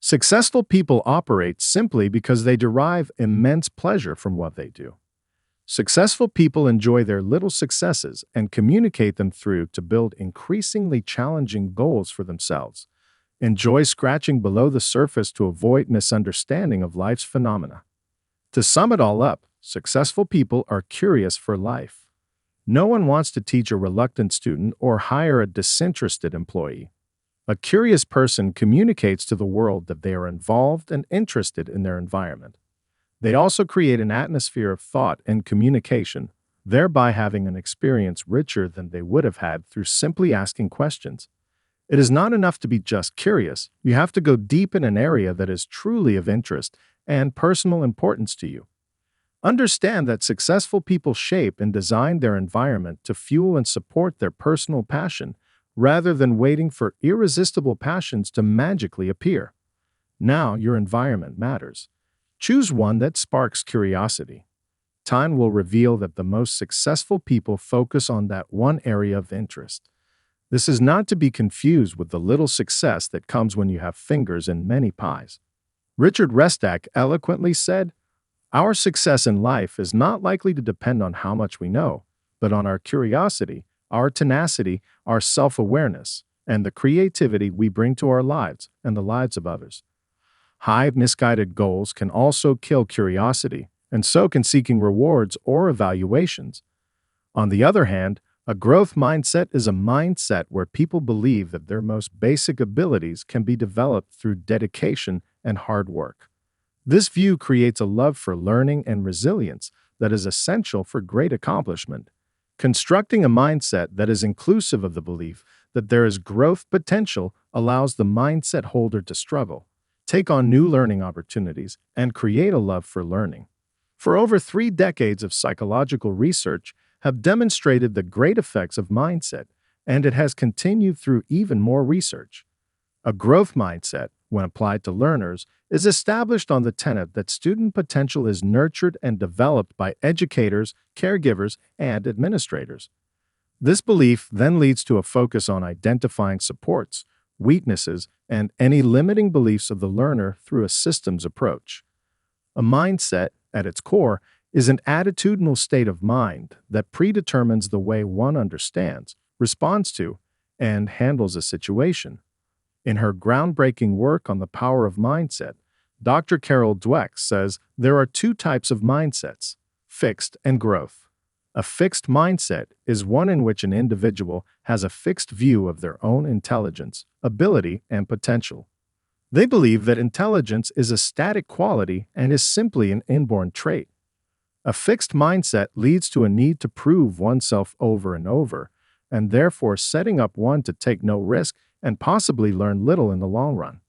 Successful people operate simply because they derive immense pleasure from what they do. Successful people enjoy their little successes and communicate them through to build increasingly challenging goals for themselves. Enjoy scratching below the surface to avoid misunderstanding of life's phenomena. To sum it all up, successful people are curious for life. No one wants to teach a reluctant student or hire a disinterested employee. A curious person communicates to the world that they are involved and interested in their environment. They also create an atmosphere of thought and communication, thereby having an experience richer than they would have had through simply asking questions. It is not enough to be just curious. You have to go deep in an area that is truly of interest and personal importance to you. Understand that successful people shape and design their environment to fuel and support their personal passion, rather than waiting for irresistible passions to magically appear. Now your environment matters. Choose one that sparks curiosity. Time will reveal that the most successful people focus on that one area of interest. This is not to be confused with the little success that comes when you have fingers in many pies. Richard Restak eloquently said, "Our success in life is not likely to depend on how much we know, but on our curiosity, our tenacity, our self-awareness, and the creativity we bring to our lives and the lives of others." High, misguided goals can also kill curiosity, and so can seeking rewards or evaluations. On the other hand, a growth mindset is a mindset where people believe that their most basic abilities can be developed through dedication and hard work. This view creates a love for learning and resilience that is essential for great accomplishment. Constructing a mindset that is inclusive of the belief that there is growth potential allows the mindset holder to struggle, take on new learning opportunities, and create a love for learning. For over 3 decades of psychological research have demonstrated the great effects of mindset, and it has continued through even more research. A growth mindset, when applied to learners, is established on the tenet that student potential is nurtured and developed by educators, caregivers, and administrators. This belief then leads to a focus on identifying supports, weaknesses, and any limiting beliefs of the learner through a systems approach. A mindset, at its core, is an attitudinal state of mind that predetermines the way one understands, responds to, and handles a situation. In her groundbreaking work on the power of mindset, Dr. Carol Dweck says there are 2 types of mindsets: fixed and growth. A fixed mindset is one in which an individual has a fixed view of their own intelligence, ability, and potential. They believe that intelligence is a static quality and is simply an inborn trait. A fixed mindset leads to a need to prove oneself over and over, and therefore setting up one to take no risk and possibly learn little in the long run.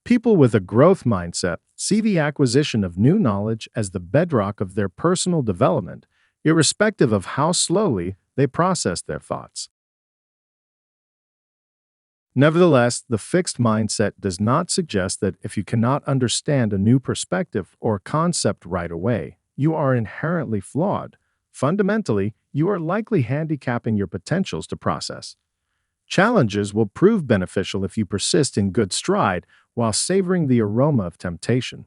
People with a growth mindset see the acquisition of new knowledge as the bedrock of their personal development, irrespective of how slowly they process their thoughts. Nevertheless, the fixed mindset does not suggest that if you cannot understand a new perspective or concept right away, you are inherently flawed. Fundamentally, you are likely handicapping your potentials to process. Challenges will prove beneficial if you persist in good stride while savoring the aroma of temptation.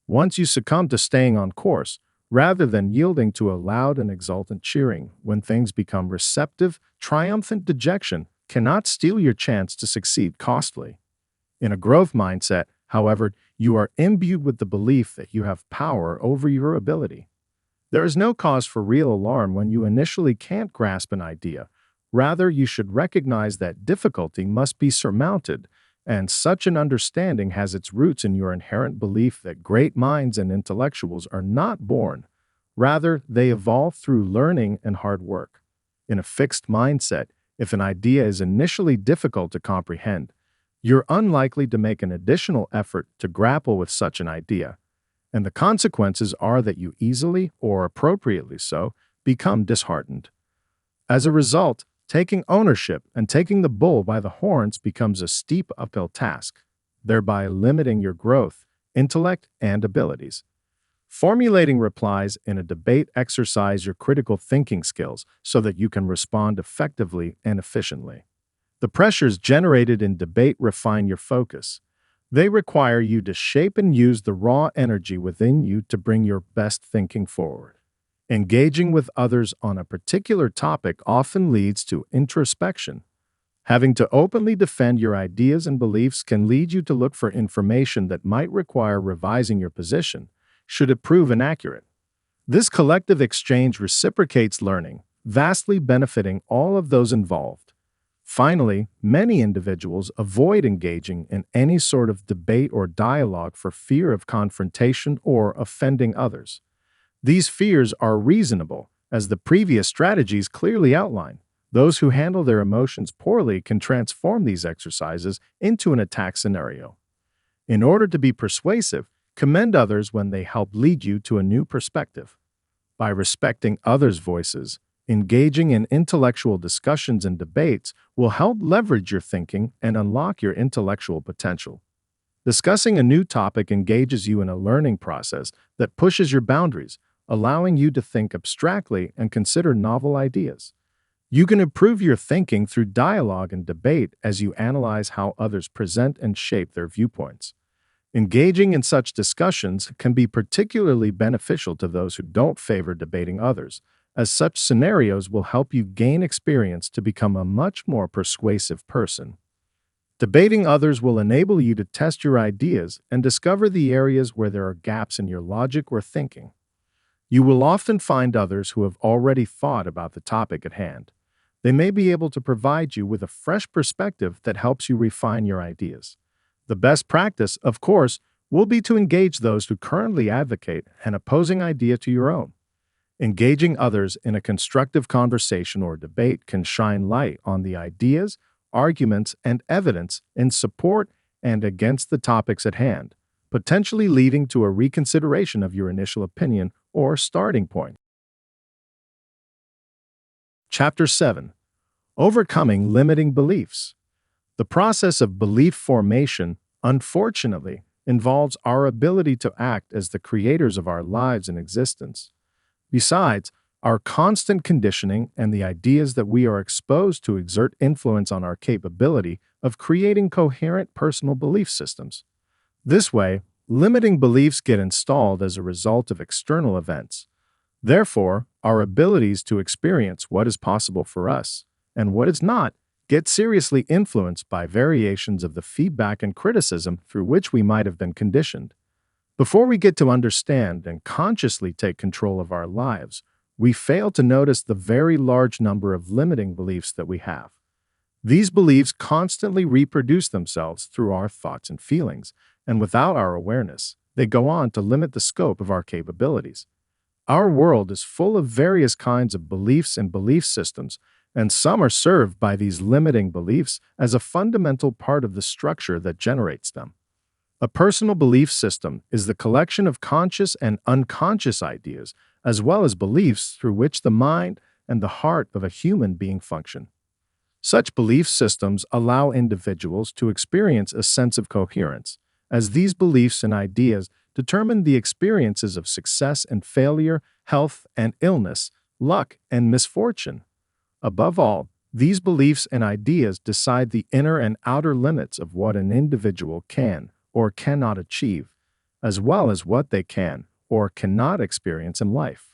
Once you succumb to staying on course, rather than yielding to a loud and exultant cheering when things become receptive, triumphant dejection cannot steal your chance to succeed costly. In a growth mindset, however, you are imbued with the belief that you have power over your ability. There is no cause for real alarm when you initially can't grasp an idea. Rather, you should recognize that difficulty must be surmounted, and such an understanding has its roots in your inherent belief that great minds and intellectuals are not born. Rather, they evolve through learning and hard work. In a fixed mindset, if an idea is initially difficult to comprehend, you're unlikely to make an additional effort to grapple with such an idea, and the consequences are that you easily, or appropriately so, become disheartened. As a result, taking ownership and taking the bull by the horns becomes a steep uphill task, thereby limiting your growth, intellect, and abilities. Formulating replies in a debate exercise your critical thinking skills so that you can respond effectively and efficiently. The pressures generated in debate refine your focus. They require you to shape and use the raw energy within you to bring your best thinking forward. Engaging with others on a particular topic often leads to introspection. Having to openly defend your ideas and beliefs can lead you to look for information that might require revising your position, should it prove inaccurate. This collective exchange reciprocates learning, vastly benefiting all of those involved. Finally, many individuals avoid engaging in any sort of debate or dialogue for fear of confrontation or offending others. These fears are reasonable, as the previous strategies clearly outline. Those who handle their emotions poorly can transform these exercises into an attack scenario. In order to be persuasive, commend others when they help lead you to a new perspective. By respecting others' voices, engaging in intellectual discussions and debates will help leverage your thinking and unlock your intellectual potential. Discussing a new topic engages you in a learning process that pushes your boundaries, allowing you to think abstractly and consider novel ideas. You can improve your thinking through dialogue and debate as you analyze how others present and shape their viewpoints. Engaging in such discussions can be particularly beneficial to those who don't favor debating others, as such scenarios will help you gain experience to become a much more persuasive person. Debating others will enable you to test your ideas and discover the areas where there are gaps in your logic or thinking. You will often find others who have already thought about the topic at hand. They may be able to provide you with a fresh perspective that helps you refine your ideas. The best practice, of course, will be to engage those who currently advocate an opposing idea to your own. Engaging others in a constructive conversation or debate can shine light on the ideas, arguments, and evidence in support and against the topics at hand, potentially leading to a reconsideration of your initial opinion or starting point. Chapter 7. Overcoming Limiting Beliefs. The process of belief formation, unfortunately, involves our ability to act as the creators of our lives and existence. Besides, our constant conditioning and the ideas that we are exposed to exert influence on our capability of creating coherent personal belief systems. This way, limiting beliefs get installed as a result of external events. Therefore, our abilities to experience what is possible for us and what is not get seriously influenced by variations of the feedback and criticism through which we might have been conditioned. Before we get to understand and consciously take control of our lives, we fail to notice the very large number of limiting beliefs that we have. These beliefs constantly reproduce themselves through our thoughts and feelings, and without our awareness, they go on to limit the scope of our capabilities. Our world is full of various kinds of beliefs and belief systems, and some are served by these limiting beliefs as a fundamental part of the structure that generates them. A personal belief system is the collection of conscious and unconscious ideas, as well as beliefs through which the mind and the heart of a human being function. Such belief systems allow individuals to experience a sense of coherence, as these beliefs and ideas determine the experiences of success and failure, health and illness, luck and misfortune. Above all, these beliefs and ideas decide the inner and outer limits of what an individual can or cannot achieve, as well as what they can or cannot experience in life.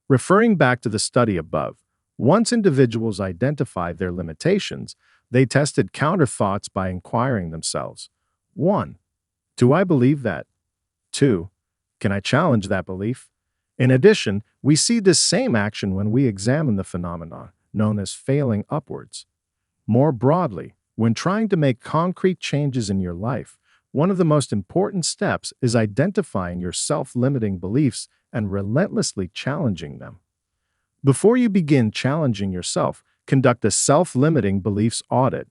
Referring back to the study above, once individuals identified their limitations, they tested counter thoughts by inquiring themselves: 1. Do I believe that? 2. Can I challenge that belief? In addition, we see this same action when we examine the phenomenon known as failing upwards. More broadly, when trying to make concrete changes in your life, one of the most important steps is identifying your self-limiting beliefs and relentlessly challenging them. Before you begin challenging yourself, conduct a self-limiting beliefs audit.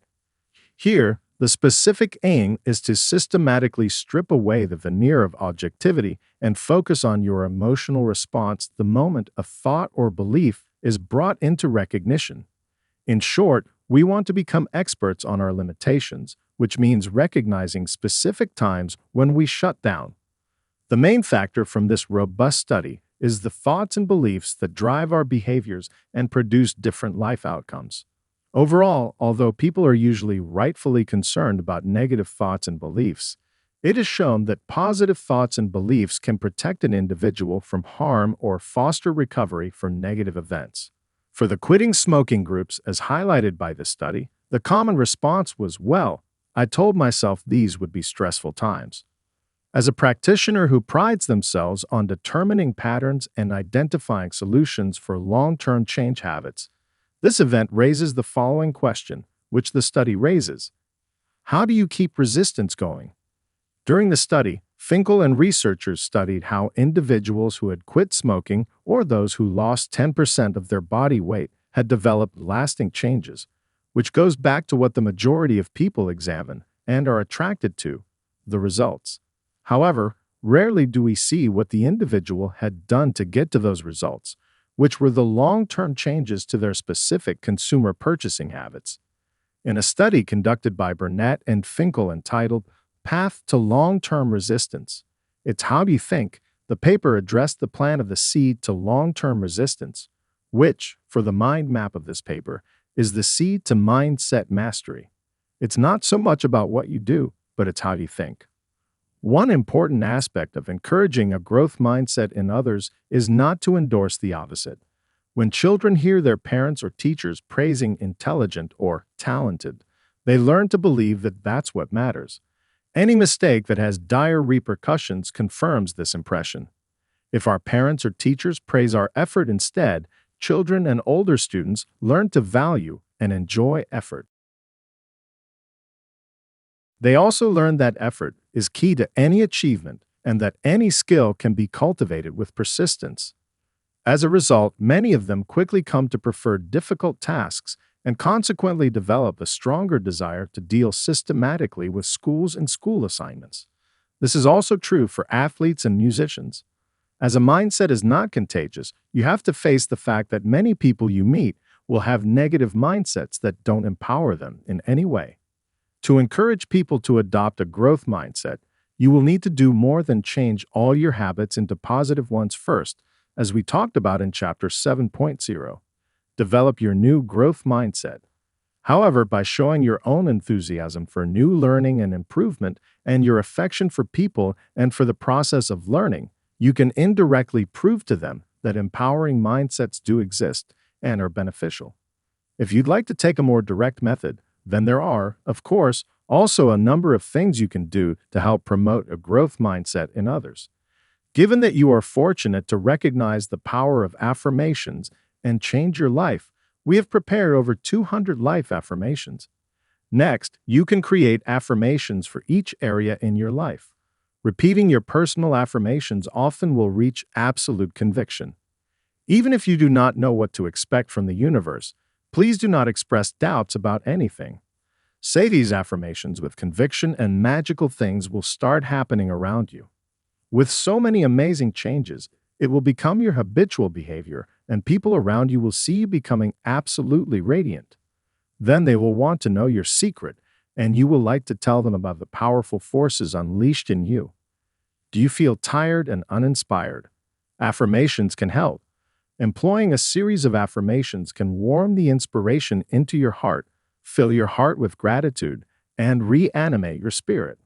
Here, the specific aim is to systematically strip away the veneer of objectivity and focus on your emotional response the moment a thought or belief is brought into recognition. In short, we want to become experts on our limitations, which means recognizing specific times when we shut down. The main factor from this robust study is the thoughts and beliefs that drive our behaviors and produce different life outcomes. Overall, although people are usually rightfully concerned about negative thoughts and beliefs, it is shown that positive thoughts and beliefs can protect an individual from harm or foster recovery from negative events. For the quitting smoking groups, as highlighted by this study, the common response was, "Well, I told myself these would be stressful times." As a practitioner who prides themselves on determining patterns and identifying solutions for long-term change habits, this event raises the following question, which the study raises: how do you keep resistance going? During the study, Finkel and researchers studied how individuals who had quit smoking or those who lost 10% of their body weight had developed lasting changes, which goes back to what the majority of people examine and are attracted to: the results. However, rarely do we see what the individual had done to get to those results, which were the long-term changes to their specific consumer purchasing habits. In a study conducted by Burnett and Finkel entitled Path to Long-Term Resistance, It's How Do You Think, the paper addressed the plan of the seed to long-term resistance, which, for the mind map of this paper, is the seed to mindset mastery. It's not so much about what you do, but it's how you think. One important aspect of encouraging a growth mindset in others is not to endorse the opposite. When children hear their parents or teachers praising intelligent or talented, they learn to believe that that's what matters. Any mistake that has dire repercussions confirms this impression. If our parents or teachers praise our effort instead, children and older students learn to value and enjoy effort. They also learn that effort is key to any achievement and that any skill can be cultivated with persistence. As a result, many of them quickly come to prefer difficult tasks and consequently develop a stronger desire to deal systematically with schools and school assignments. This is also true for athletes and musicians. As a mindset is not contagious, you have to face the fact that many people you meet will have negative mindsets that don't empower them in any way. To encourage people to adopt a growth mindset, you will need to do more than change all your habits into positive ones first, as we talked about in Chapter 7.0. Develop your new growth mindset. However, by showing your own enthusiasm for new learning and improvement and your affection for people and for the process of learning, you can indirectly prove to them that empowering mindsets do exist and are beneficial. If you'd like to take a more direct method, then there are, of course, also a number of things you can do to help promote a growth mindset in others. Given that you are fortunate to recognize the power of affirmations and change your life, we have prepared over 200 life affirmations. Next, you can create affirmations for each area in your life. Repeating your personal affirmations often will reach absolute conviction. Even if you do not know what to expect from the universe, please do not express doubts about anything. Say these affirmations with conviction and magical things will start happening around you. With so many amazing changes, it will become your habitual behavior and people around you will see you becoming absolutely radiant. Then they will want to know your secret, and you will like to tell them about the powerful forces unleashed in you. Do you feel tired and uninspired? Affirmations can help. Employing a series of affirmations can warm the inspiration into your heart, fill your heart with gratitude, and reanimate your spirit.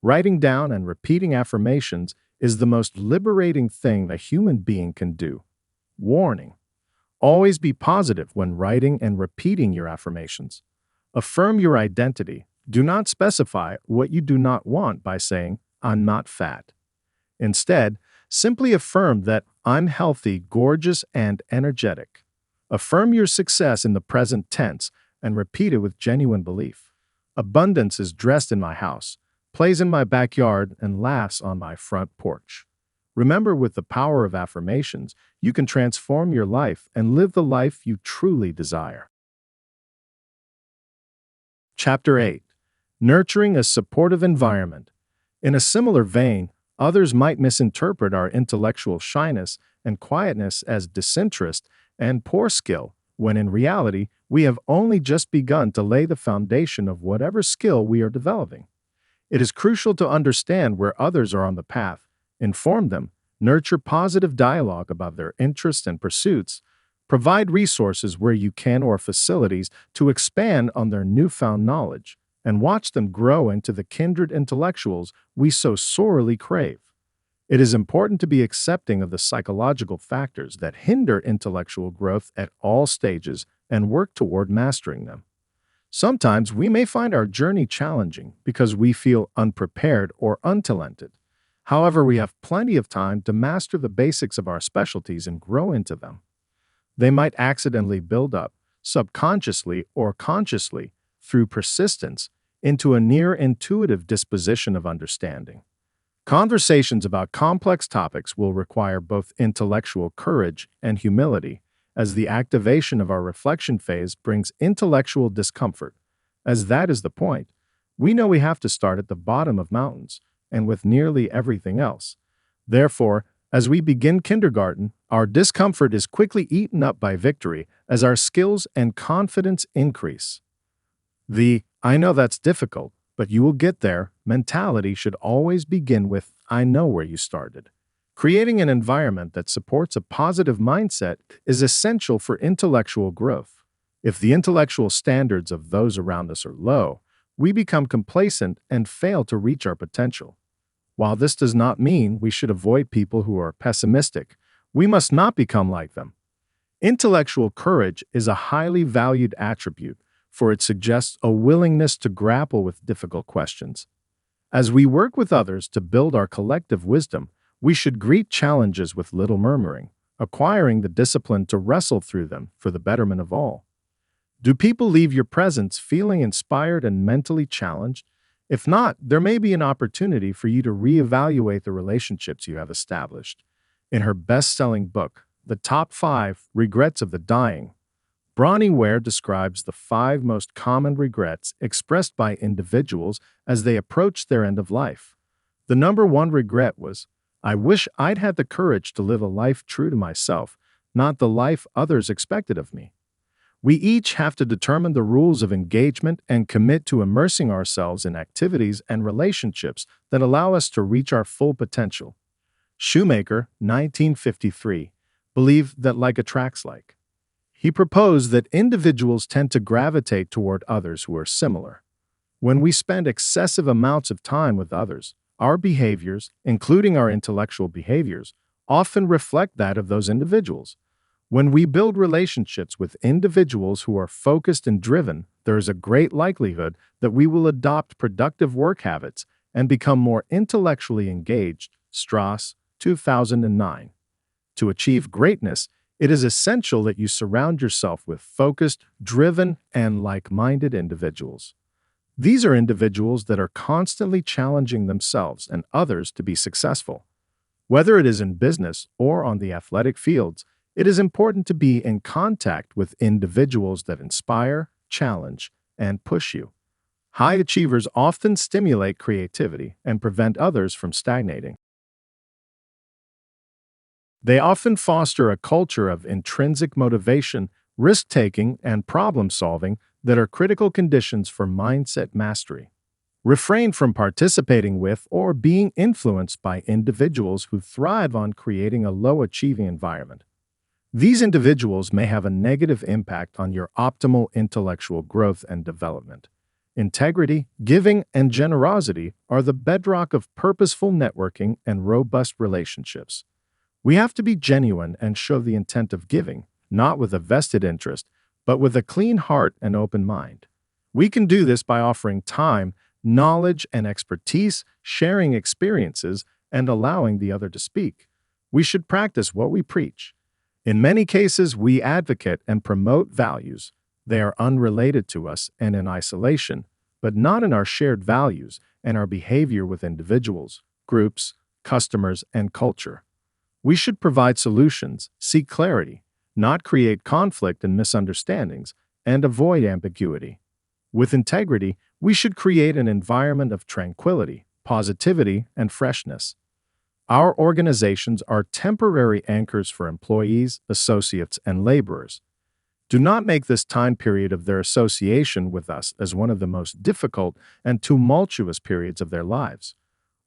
Writing down and repeating affirmations is the most liberating thing a human being can do. Warning: always be positive when writing and repeating your affirmations. Affirm your identity. Do not specify what you do not want by saying, "I'm not fat." Instead, simply affirm that I'm healthy, gorgeous, and energetic. Affirm your success in the present tense and repeat it with genuine belief. Abundance is dressed in my house, plays in my backyard, and laughs on my front porch. Remember, with the power of affirmations, you can transform your life and live the life you truly desire. Chapter 8: Nurturing a Supportive Environment. In a similar vein, others might misinterpret our intellectual shyness and quietness as disinterest and poor skill, when in reality, we have only just begun to lay the foundation of whatever skill we are developing. It is crucial to understand where others are on the path, inform them, nurture positive dialogue about their interests and pursuits, provide resources where you can or facilities to expand on their newfound knowledge, and watch them grow into the kindred intellectuals we so sorely crave. It is important to be accepting of the psychological factors that hinder intellectual growth at all stages and work toward mastering them. Sometimes we may find our journey challenging because we feel unprepared or untalented. However, we have plenty of time to master the basics of our specialties and grow into them. They might accidentally build up, subconsciously or consciously, through persistence, into a near-intuitive disposition of understanding. Conversations about complex topics will require both intellectual courage and humility, as the activation of our reflection phase brings intellectual discomfort. As that is the point, we know we have to start at the bottom of mountains, and with nearly everything else. Therefore, as we begin kindergarten, our discomfort is quickly eaten up by victory as our skills and confidence increase. The "I know that's difficult, but you will get there" mentality should always begin with "I know where you started." Creating an environment that supports a positive mindset is essential for intellectual growth. If the intellectual standards of those around us are low, we become complacent and fail to reach our potential. While this does not mean we should avoid people who are pessimistic, we must not become like them. Intellectual courage is a highly valued attribute, for it suggests a willingness to grapple with difficult questions. As we work with others to build our collective wisdom, we should greet challenges with little murmuring, acquiring the discipline to wrestle through them for the betterment of all. Do people leave your presence feeling inspired and mentally challenged? If not, there may be an opportunity for you to reevaluate the relationships you have established. In her best-selling book, The Top 5 Regrets of the Dying, Bronnie Ware describes the 5 most common regrets expressed by individuals as they approach their end of life. The number 1 regret was, "I wish I'd had the courage to live a life true to myself, not the life others expected of me." We each have to determine the rules of engagement and commit to immersing ourselves in activities and relationships that allow us to reach our full potential. Shoemaker, 1953, believed that like attracts like. He proposed that individuals tend to gravitate toward others who are similar. When we spend excessive amounts of time with others, our behaviors, including our intellectual behaviors, often reflect that of those individuals. When we build relationships with individuals who are focused and driven, there is a great likelihood that we will adopt productive work habits and become more intellectually engaged. Strauss, 2009. To achieve greatness, it is essential that you surround yourself with focused, driven, and like-minded individuals. These are individuals that are constantly challenging themselves and others to be successful. Whether it is in business or on the athletic fields, it is important to be in contact with individuals that inspire, challenge, and push you. High achievers often stimulate creativity and prevent others from stagnating. They often foster a culture of intrinsic motivation, risk-taking, and problem-solving that are critical conditions for mindset mastery. Refrain from participating with or being influenced by individuals who thrive on creating a low-achieving environment. These individuals may have a negative impact on your optimal intellectual growth and development. Integrity, giving, and generosity are the bedrock of purposeful networking and robust relationships. We have to be genuine and show the intent of giving, not with a vested interest, but with a clean heart and open mind. We can do this by offering time, knowledge, and expertise, sharing experiences, and allowing the other to speak. We should practice what we preach. In many cases, we advocate and promote values. They are unrelated to us and in isolation, but not in our shared values and our behavior with individuals, groups, customers, and culture. We should provide solutions, seek clarity, not create conflict and misunderstandings, and avoid ambiguity. With integrity, we should create an environment of tranquility, positivity, and freshness. Our organizations are temporary anchors for employees, associates, and laborers. Do not make this time period of their association with us as one of the most difficult and tumultuous periods of their lives.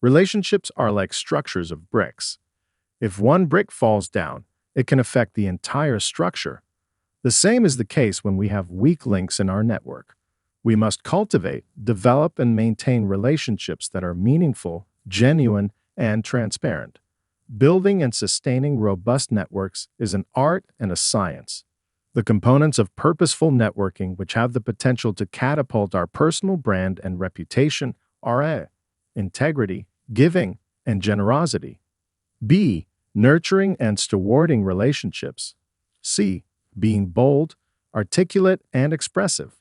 Relationships are like structures of bricks. If one brick falls down, it can affect the entire structure. The same is the case when we have weak links in our network. We must cultivate, develop, and maintain relationships that are meaningful, genuine, and transparent. Building and sustaining robust networks is an art and a science. The components of purposeful networking, which have the potential to catapult our personal brand and reputation, are A. Integrity, giving, and generosity. B. Nurturing and stewarding relationships. C. Being bold, articulate, and expressive.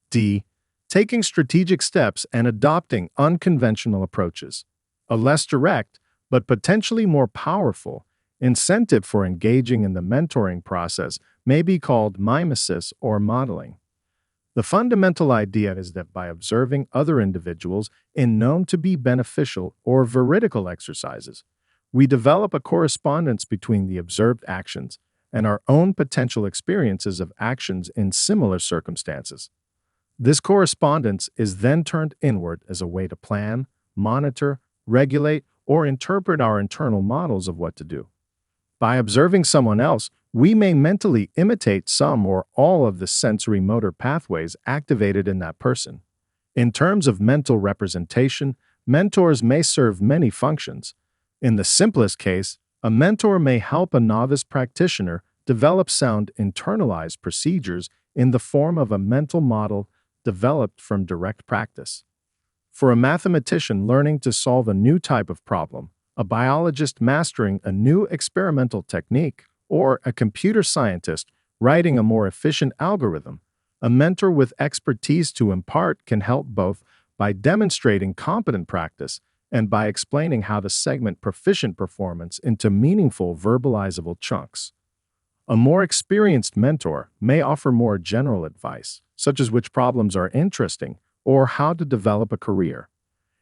D. Taking strategic steps and adopting unconventional approaches. A less direct, but potentially more powerful, incentive for engaging in the mentoring process may be called mimesis or modeling. The fundamental idea is that by observing other individuals in known to be beneficial or veridical exercises, we develop a correspondence between the observed actions and our own potential experiences of actions in similar circumstances. This correspondence is then turned inward as a way to plan, monitor, regulate, or interpret our internal models of what to do. By observing someone else, we may mentally imitate some or all of the sensory motor pathways activated in that person. In terms of mental representation, mentors may serve many functions. In the simplest case, a mentor may help a novice practitioner develop sound internalized procedures in the form of a mental model developed from direct practice. For a mathematician learning to solve a new type of problem, a biologist mastering a new experimental technique, or a computer scientist writing a more efficient algorithm, a mentor with expertise to impart can help both by demonstrating competent practice and by explaining how to segment proficient performance into meaningful verbalizable chunks. A more experienced mentor may offer more general advice, such as which problems are interesting or how to develop a career.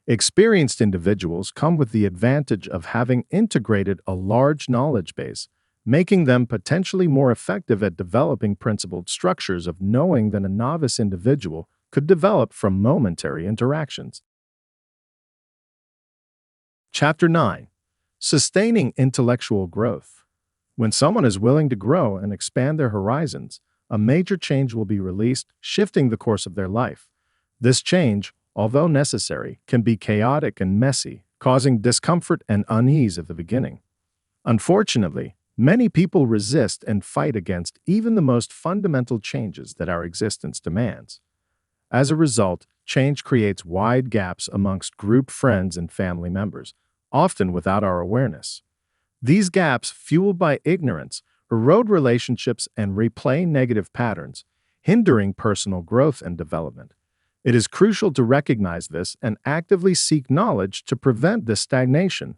Experienced individuals come with the advantage of having integrated a large knowledge base, making them potentially more effective at developing principled structures of knowing than a novice individual could develop from momentary interactions. Chapter 9. Sustaining Intellectual Growth. When someone is willing to grow and expand their horizons, a major change will be released, shifting the course of their life. This change, although necessary, can be chaotic and messy, causing discomfort and unease at the beginning. Unfortunately, many people resist and fight against even the most fundamental changes that our existence demands. As a result, change creates wide gaps amongst group friends and family members, often without our awareness. These gaps, fueled by ignorance, erode relationships and replay negative patterns, hindering personal growth and development. It is crucial to recognize this and actively seek knowledge to prevent this stagnation.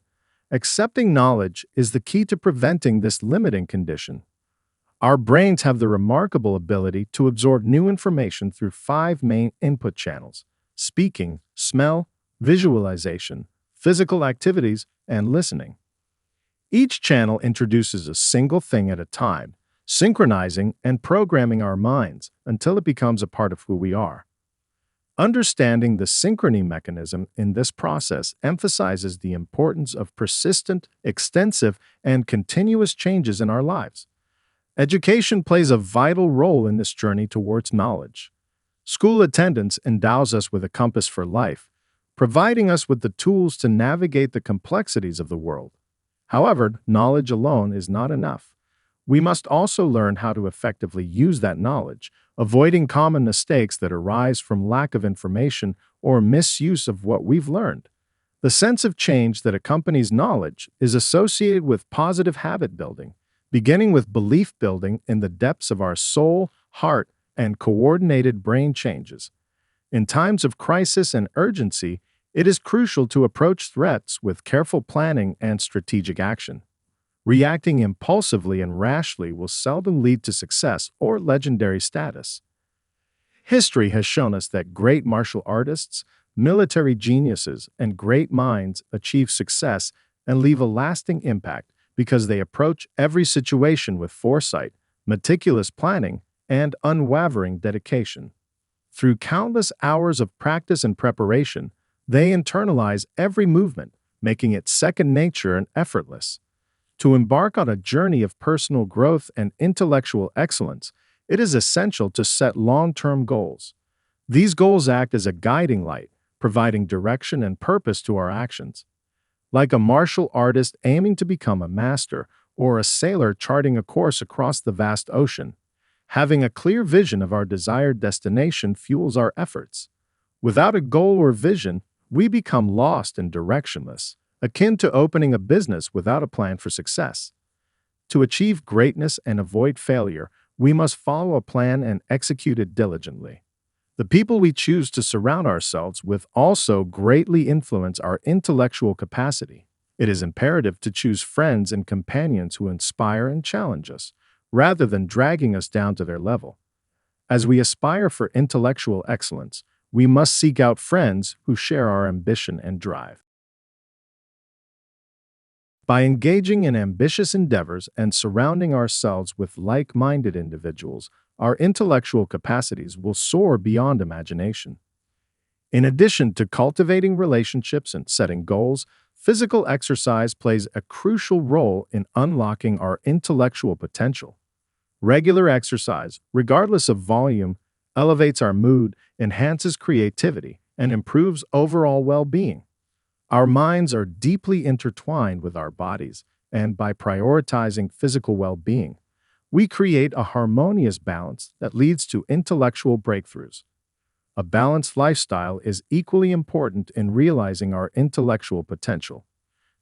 Accepting knowledge is the key to preventing this limiting condition. Our brains have the remarkable ability to absorb new information through 5 main input channels: speaking, smell, visualization, physical activities, and listening. Each channel introduces a single thing at a time, synchronizing and programming our minds until it becomes a part of who we are. Understanding the synchrony mechanism in this process emphasizes the importance of persistent, extensive, and continuous changes in our lives. Education plays a vital role in this journey towards knowledge. School attendance endows us with a compass for life, providing us with the tools to navigate the complexities of the world. However, knowledge alone is not enough. We must also learn how to effectively use that knowledge, avoiding common mistakes that arise from lack of information or misuse of what we've learned. The sense of change that accompanies knowledge is associated with positive habit building, beginning with belief building in the depths of our soul, heart, and coordinated brain changes. In times of crisis and urgency, it is crucial to approach threats with careful planning and strategic action. Reacting impulsively and rashly will seldom lead to success or legendary status. History has shown us that great martial artists, military geniuses, and great minds achieve success and leave a lasting impact because they approach every situation with foresight, meticulous planning, and unwavering dedication. Through countless hours of practice and preparation, they internalize every movement, making it second nature and effortless. To embark on a journey of personal growth and intellectual excellence, it is essential to set long-term goals. These goals act as a guiding light, providing direction and purpose to our actions. Like a martial artist aiming to become a master or a sailor charting a course across the vast ocean, having a clear vision of our desired destination fuels our efforts. Without a goal or vision, we become lost and directionless, akin to opening a business without a plan for success. To achieve greatness and avoid failure, we must follow a plan and execute it diligently. The people we choose to surround ourselves with also greatly influence our intellectual capacity. It is imperative to choose friends and companions who inspire and challenge us, rather than dragging us down to their level. As we aspire for intellectual excellence, we must seek out friends who share our ambition and drive. By engaging in ambitious endeavors and surrounding ourselves with like-minded individuals, our intellectual capacities will soar beyond imagination. In addition to cultivating relationships and setting goals, physical exercise plays a crucial role in unlocking our intellectual potential. Regular exercise, regardless of volume, elevates our mood, enhances creativity, and improves overall well-being. Our minds are deeply intertwined with our bodies, and by prioritizing physical well-being, we create a harmonious balance that leads to intellectual breakthroughs. A balanced lifestyle is equally important in realizing our intellectual potential.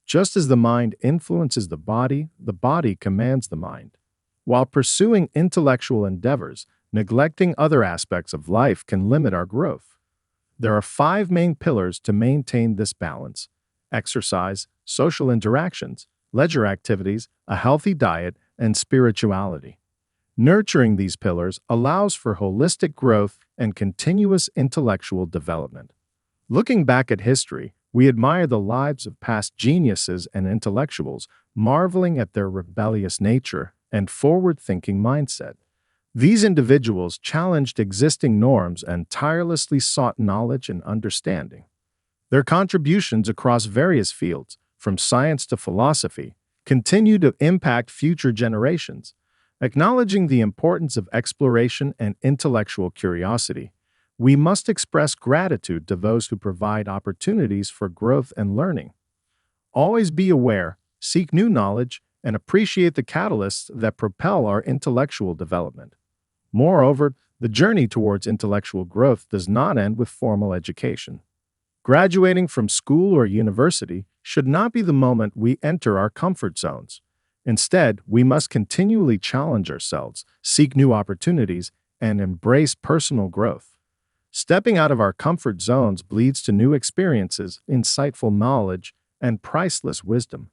Just as the mind influences the body commands the mind. While pursuing intellectual endeavors, neglecting other aspects of life can limit our growth. There are 5 main pillars to maintain this balance: exercise, social interactions, leisure activities, a healthy diet, and spirituality. Nurturing these pillars allows for holistic growth and continuous intellectual development. Looking back at history, we admire the lives of past geniuses and intellectuals, marveling at their rebellious nature and forward-thinking mindset. These individuals challenged existing norms and tirelessly sought knowledge and understanding. Their contributions across various fields, from science to philosophy, continue to impact future generations. Acknowledging the importance of exploration and intellectual curiosity, we must express gratitude to those who provide opportunities for growth and learning. Always be aware, seek new knowledge, and appreciate the catalysts that propel our intellectual development. Moreover, the journey towards intellectual growth does not end with formal education. Graduating from school or university should not be the moment we enter our comfort zones. Instead, we must continually challenge ourselves, seek new opportunities, and embrace personal growth. Stepping out of our comfort zones leads to new experiences, insightful knowledge, and priceless wisdom.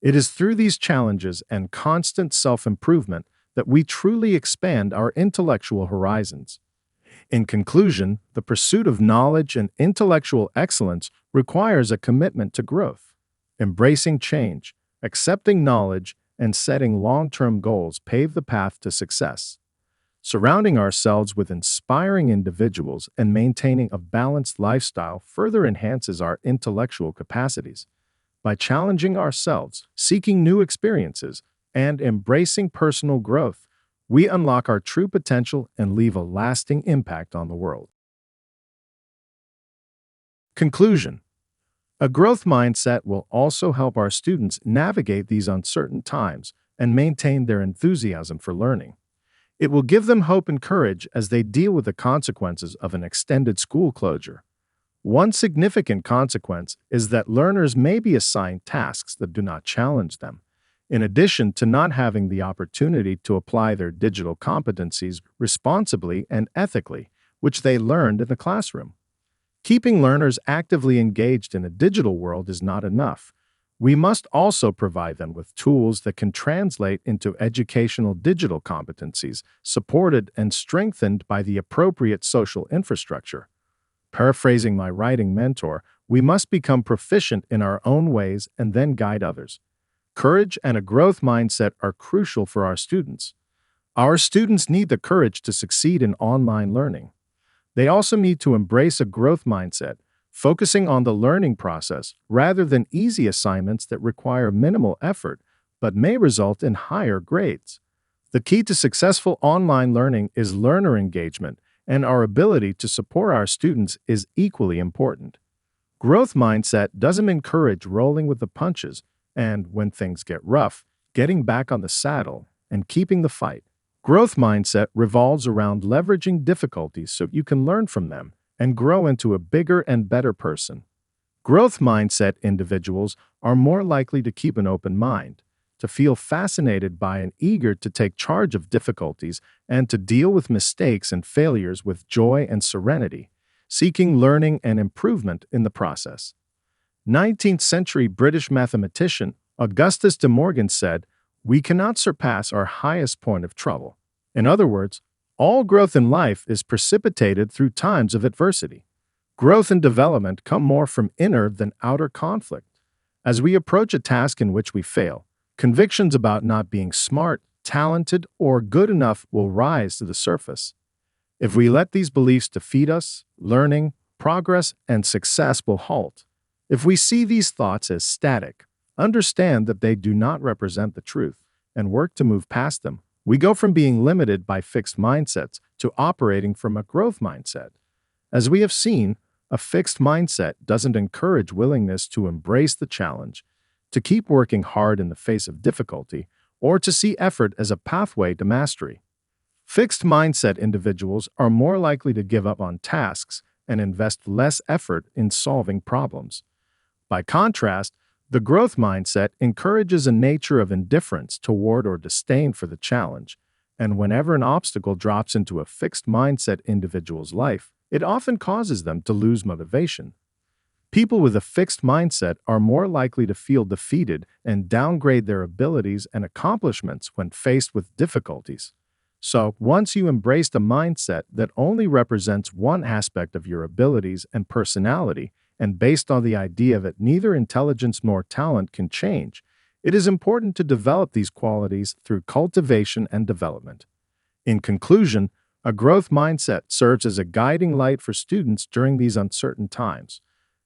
It is through these challenges and constant self-improvement that we truly expand our intellectual horizons. In conclusion, the pursuit of knowledge and intellectual excellence requires a commitment to growth. Embracing change, accepting knowledge, and setting long-term goals pave the path to success. Surrounding ourselves with inspiring individuals and maintaining a balanced lifestyle further enhances our intellectual capacities. By challenging ourselves, seeking new experiences, and embracing personal growth, we unlock our true potential and leave a lasting impact on the world. Conclusion: a growth mindset will also help our students navigate these uncertain times and maintain their enthusiasm for learning. It will give them hope and courage as they deal with the consequences of an extended school closure. One significant consequence is that learners may be assigned tasks that do not challenge them, in addition to not having the opportunity to apply their digital competencies responsibly and ethically, which they learned in the classroom. Keeping learners actively engaged in a digital world is not enough. We must also provide them with tools that can translate into educational digital competencies, supported and strengthened by the appropriate social infrastructure. Paraphrasing my writing mentor, we must become proficient in our own ways and then guide others. Courage and a growth mindset are crucial for our students. Our students need the courage to succeed in online learning. They also need to embrace a growth mindset, focusing on the learning process rather than easy assignments that require minimal effort but may result in higher grades. The key to successful online learning is learner engagement, and our ability to support our students is equally important. Growth mindset doesn't encourage rolling with the punches and, when things get rough, getting back on the saddle and keeping the fight. Growth mindset revolves around leveraging difficulties so you can learn from them and grow into a bigger and better person. Growth mindset individuals are more likely to keep an open mind, to feel fascinated by and eager to take charge of difficulties, and to deal with mistakes and failures with joy and serenity, seeking learning and improvement in the process. 19th century British mathematician Augustus de Morgan said, "We cannot surpass our highest point of trouble." In other words, all growth in life is precipitated through times of adversity. Growth and development come more from inner than outer conflict. As we approach a task in which we fail, convictions about not being smart, talented, or good enough will rise to the surface. If we let these beliefs defeat us, learning, progress, and success will halt. If we see these thoughts as static, understand that they do not represent the truth, and work to move past them, we go from being limited by fixed mindsets to operating from a growth mindset. As we have seen, a fixed mindset doesn't encourage willingness to embrace the challenge, to keep working hard in the face of difficulty, or to see effort as a pathway to mastery. Fixed mindset individuals are more likely to give up on tasks and invest less effort in solving problems. By contrast, the growth mindset encourages a nature of indifference toward or disdain for the challenge, and whenever an obstacle drops into a fixed mindset individual's life, it often causes them to lose motivation. People with a fixed mindset are more likely to feel defeated and downgrade their abilities and accomplishments when faced with difficulties. So, once you embrace a mindset that only represents one aspect of your abilities and personality, and based on the idea that neither intelligence nor talent can change, it is important to develop these qualities through cultivation and development. In conclusion, a growth mindset serves as a guiding light for students during these uncertain times.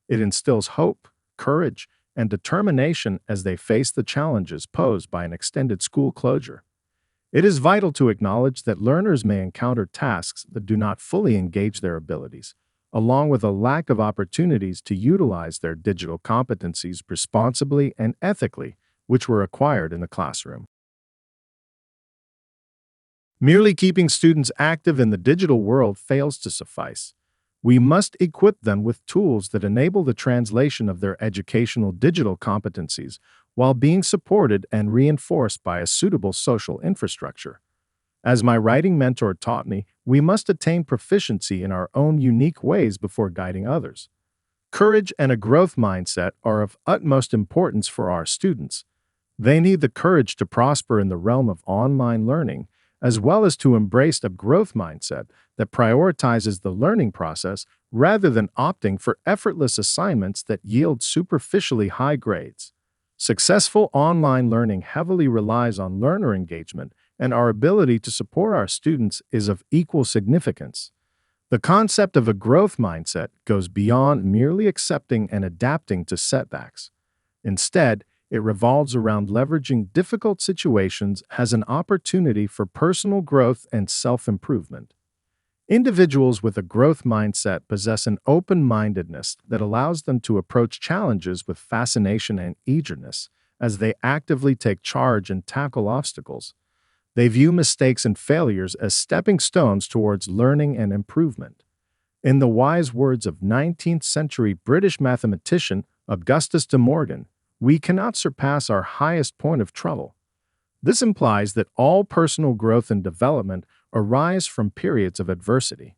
It instills hope, courage, and determination as they face the challenges posed by an extended school closure. It is vital to acknowledge that learners may encounter tasks that do not fully engage their abilities, along with a lack of opportunities to utilize their digital competencies responsibly and ethically, which were acquired in the classroom. Merely keeping students active in the digital world fails to suffice. We must equip them with tools that enable the translation of their educational digital competencies while being supported and reinforced by a suitable social infrastructure. As my writing mentor taught me, we must attain proficiency in our own unique ways before guiding others. Courage and a growth mindset are of utmost importance for our students. They need the courage to prosper in the realm of online learning, as well as to embrace a growth mindset that prioritizes the learning process rather than opting for effortless assignments that yield superficially high grades. Successful online learning heavily relies on learner engagement, and our ability to support our students is of equal significance. The concept of a growth mindset goes beyond merely accepting and adapting to setbacks. Instead, it revolves around leveraging difficult situations as an opportunity for personal growth and self-improvement. Individuals with a growth mindset possess an open-mindedness that allows them to approach challenges with fascination and eagerness as they actively take charge and tackle obstacles. They view mistakes and failures as stepping stones towards learning and improvement. In the wise words of 19th century British mathematician Augustus de Morgan, we cannot surpass our highest point of trouble. This implies that all personal growth and development arise from periods of adversity.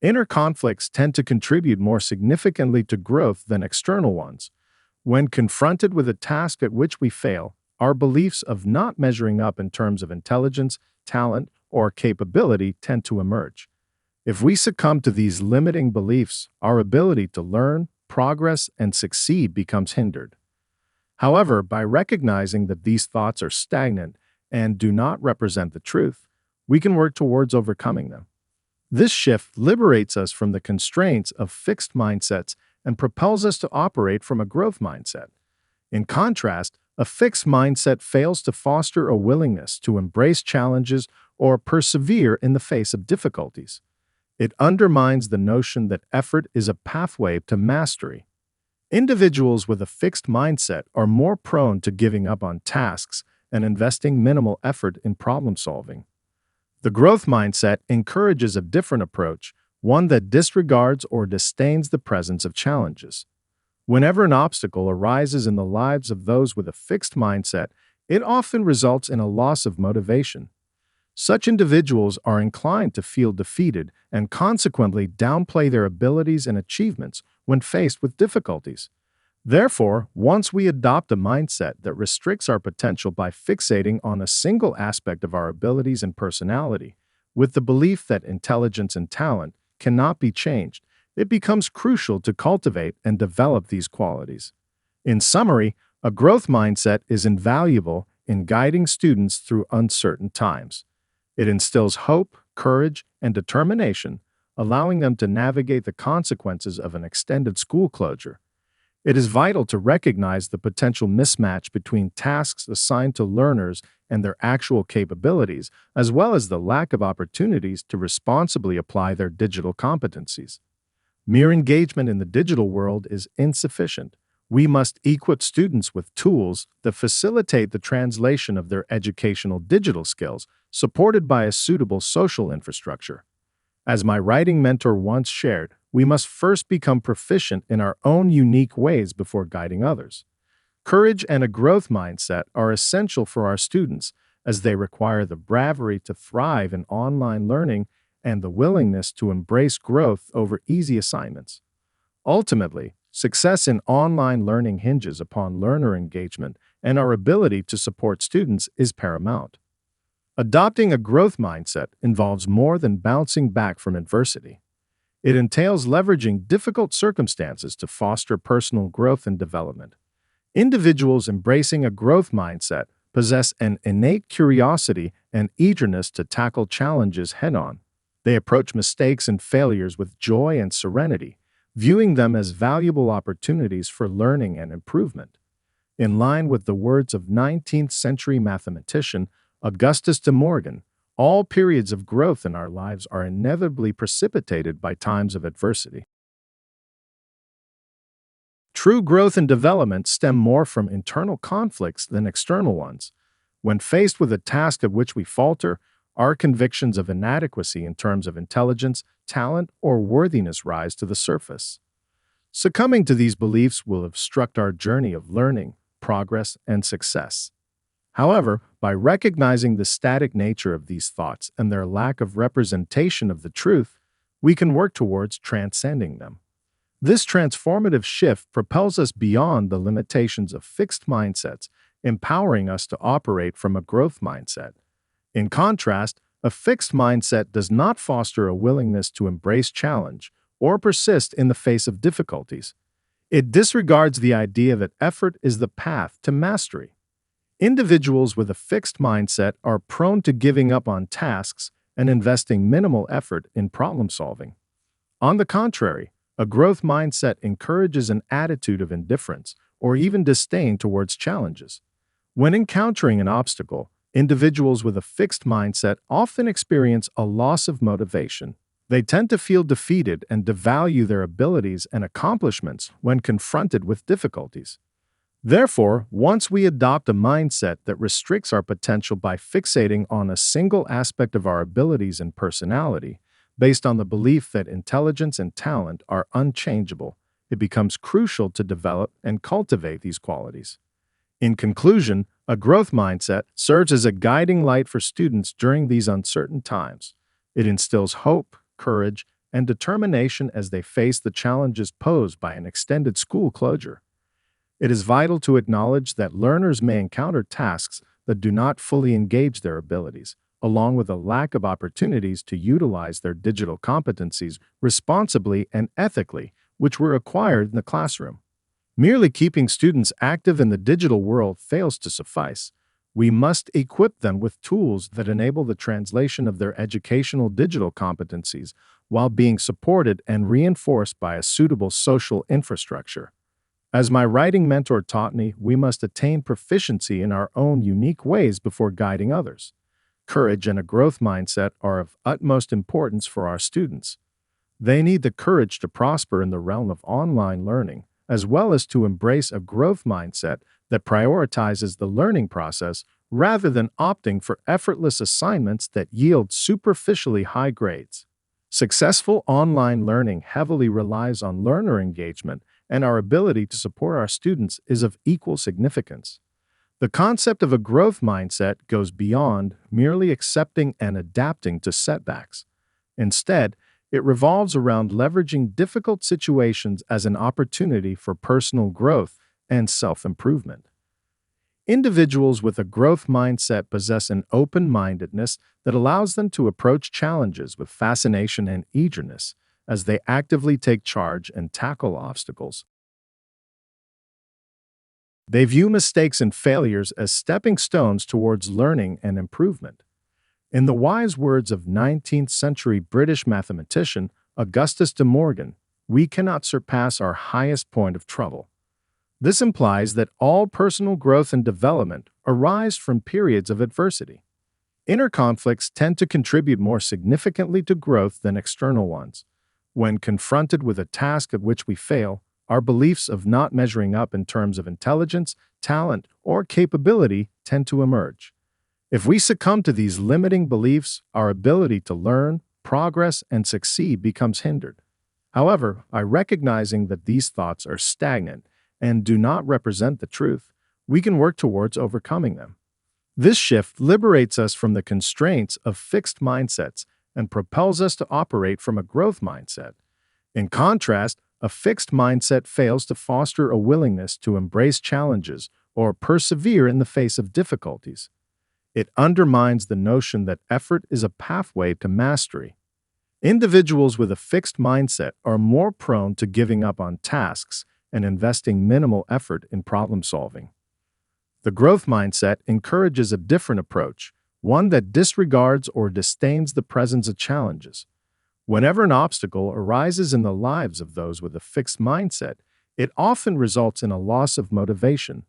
Inner conflicts tend to contribute more significantly to growth than external ones. When confronted with a task at which we fail, our beliefs of not measuring up in terms of intelligence, talent, or capability tend to emerge. If we succumb to these limiting beliefs, our ability to learn, progress, and succeed becomes hindered. However, by recognizing that these thoughts are stagnant and do not represent the truth, we can work towards overcoming them. This shift liberates us from the constraints of fixed mindsets and propels us to operate from a growth mindset. In contrast, a fixed mindset fails to foster a willingness to embrace challenges or persevere in the face of difficulties. It undermines the notion that effort is a pathway to mastery. Individuals with a fixed mindset are more prone to giving up on tasks and investing minimal effort in problem solving. The growth mindset encourages a different approach, one that disregards or disdains the presence of challenges. Whenever an obstacle arises in the lives of those with a fixed mindset, it often results in a loss of motivation. Such individuals are inclined to feel defeated and consequently downplay their abilities and achievements when faced with difficulties. Therefore, once we adopt a mindset that restricts our potential by fixating on a single aspect of our abilities and personality, with the belief that intelligence and talent cannot be changed, it becomes crucial to cultivate and develop these qualities. In summary, a growth mindset is invaluable in guiding students through uncertain times. It instills hope, courage, and determination, allowing them to navigate the consequences of an extended school closure. It is vital to recognize the potential mismatch between tasks assigned to learners and their actual capabilities, as well as the lack of opportunities to responsibly apply their digital competencies. Mere engagement in the digital world is insufficient. We must equip students with tools that facilitate the translation of their educational digital skills, supported by a suitable social infrastructure. As my writing mentor once shared, we must first become proficient in our own unique ways before guiding others. Courage and a growth mindset are essential for our students, as they require the bravery to thrive in online learning and the willingness to embrace growth over easy assignments. Ultimately, success in online learning hinges upon learner engagement, and our ability to support students is paramount. Adopting a growth mindset involves more than bouncing back from adversity. It entails leveraging difficult circumstances to foster personal growth and development. Individuals embracing a growth mindset possess an innate curiosity and eagerness to tackle challenges head-on. They approach mistakes and failures with joy and serenity, viewing them as valuable opportunities for learning and improvement. In line with the words of 19th century mathematician Augustus de Morgan, all periods of growth in our lives are inevitably precipitated by times of adversity. True growth and development stem more from internal conflicts than external ones. When faced with a task at which we falter, our convictions of inadequacy in terms of intelligence, talent, or worthiness rise to the surface. Succumbing to these beliefs will obstruct our journey of learning, progress, and success. However, by recognizing the static nature of these thoughts and their lack of representation of the truth, we can work towards transcending them. This transformative shift propels us beyond the limitations of fixed mindsets, empowering us to operate from a growth mindset. In contrast, a fixed mindset does not foster a willingness to embrace challenge or persist in the face of difficulties. It disregards the idea that effort is the path to mastery. Individuals with a fixed mindset are prone to giving up on tasks and investing minimal effort in problem solving. On the contrary, a growth mindset encourages an attitude of indifference or even disdain towards challenges. When encountering an obstacle, individuals with a fixed mindset often experience a loss of motivation. They tend to feel defeated and devalue their abilities and accomplishments when confronted with difficulties. Therefore, once we adopt a mindset that restricts our potential by fixating on a single aspect of our abilities and personality, based on the belief that intelligence and talent are unchangeable, it becomes crucial to develop and cultivate these qualities. In conclusion, a growth mindset serves as a guiding light for students during these uncertain times. It instills hope, courage, and determination as they face the challenges posed by an extended school closure. It is vital to acknowledge that learners may encounter tasks that do not fully engage their abilities, along with a lack of opportunities to utilize their digital competencies responsibly and ethically, which were acquired in the classroom. Merely keeping students active in the digital world fails to suffice. We must equip them with tools that enable the translation of their educational digital competencies while being supported and reinforced by a suitable social infrastructure. As my writing mentor taught me, we must attain proficiency in our own unique ways before guiding others. Courage and a growth mindset are of utmost importance for our students. They need the courage to prosper in the realm of online learning, as well as to embrace a growth mindset that prioritizes the learning process rather than opting for effortless assignments that yield superficially high grades. Successful online learning heavily relies on learner engagement, and our ability to support our students is of equal significance. The concept of a growth mindset goes beyond merely accepting and adapting to setbacks. Instead, it revolves around leveraging difficult situations as an opportunity for personal growth and self-improvement. Individuals with a growth mindset possess an open-mindedness that allows them to approach challenges with fascination and eagerness as they actively take charge and tackle obstacles. They view mistakes and failures as stepping stones towards learning and improvement. In the wise words of 19th century British mathematician Augustus de Morgan, we cannot surpass our highest point of trouble. This implies that all personal growth and development arise from periods of adversity. Inner conflicts tend to contribute more significantly to growth than external ones. When confronted with a task at which we fail, our beliefs of not measuring up in terms of intelligence, talent, or capability tend to emerge. If we succumb to these limiting beliefs, our ability to learn, progress, and succeed becomes hindered. However, by recognizing that these thoughts are stagnant and do not represent the truth, we can work towards overcoming them. This shift liberates us from the constraints of fixed mindsets and propels us to operate from a growth mindset. In contrast, a fixed mindset fails to foster a willingness to embrace challenges or persevere in the face of difficulties. It undermines the notion that effort is a pathway to mastery. Individuals with a fixed mindset are more prone to giving up on tasks and investing minimal effort in problem solving. The growth mindset encourages a different approach, one that disregards or disdains the presence of challenges. Whenever an obstacle arises in the lives of those with a fixed mindset, it often results in a loss of motivation.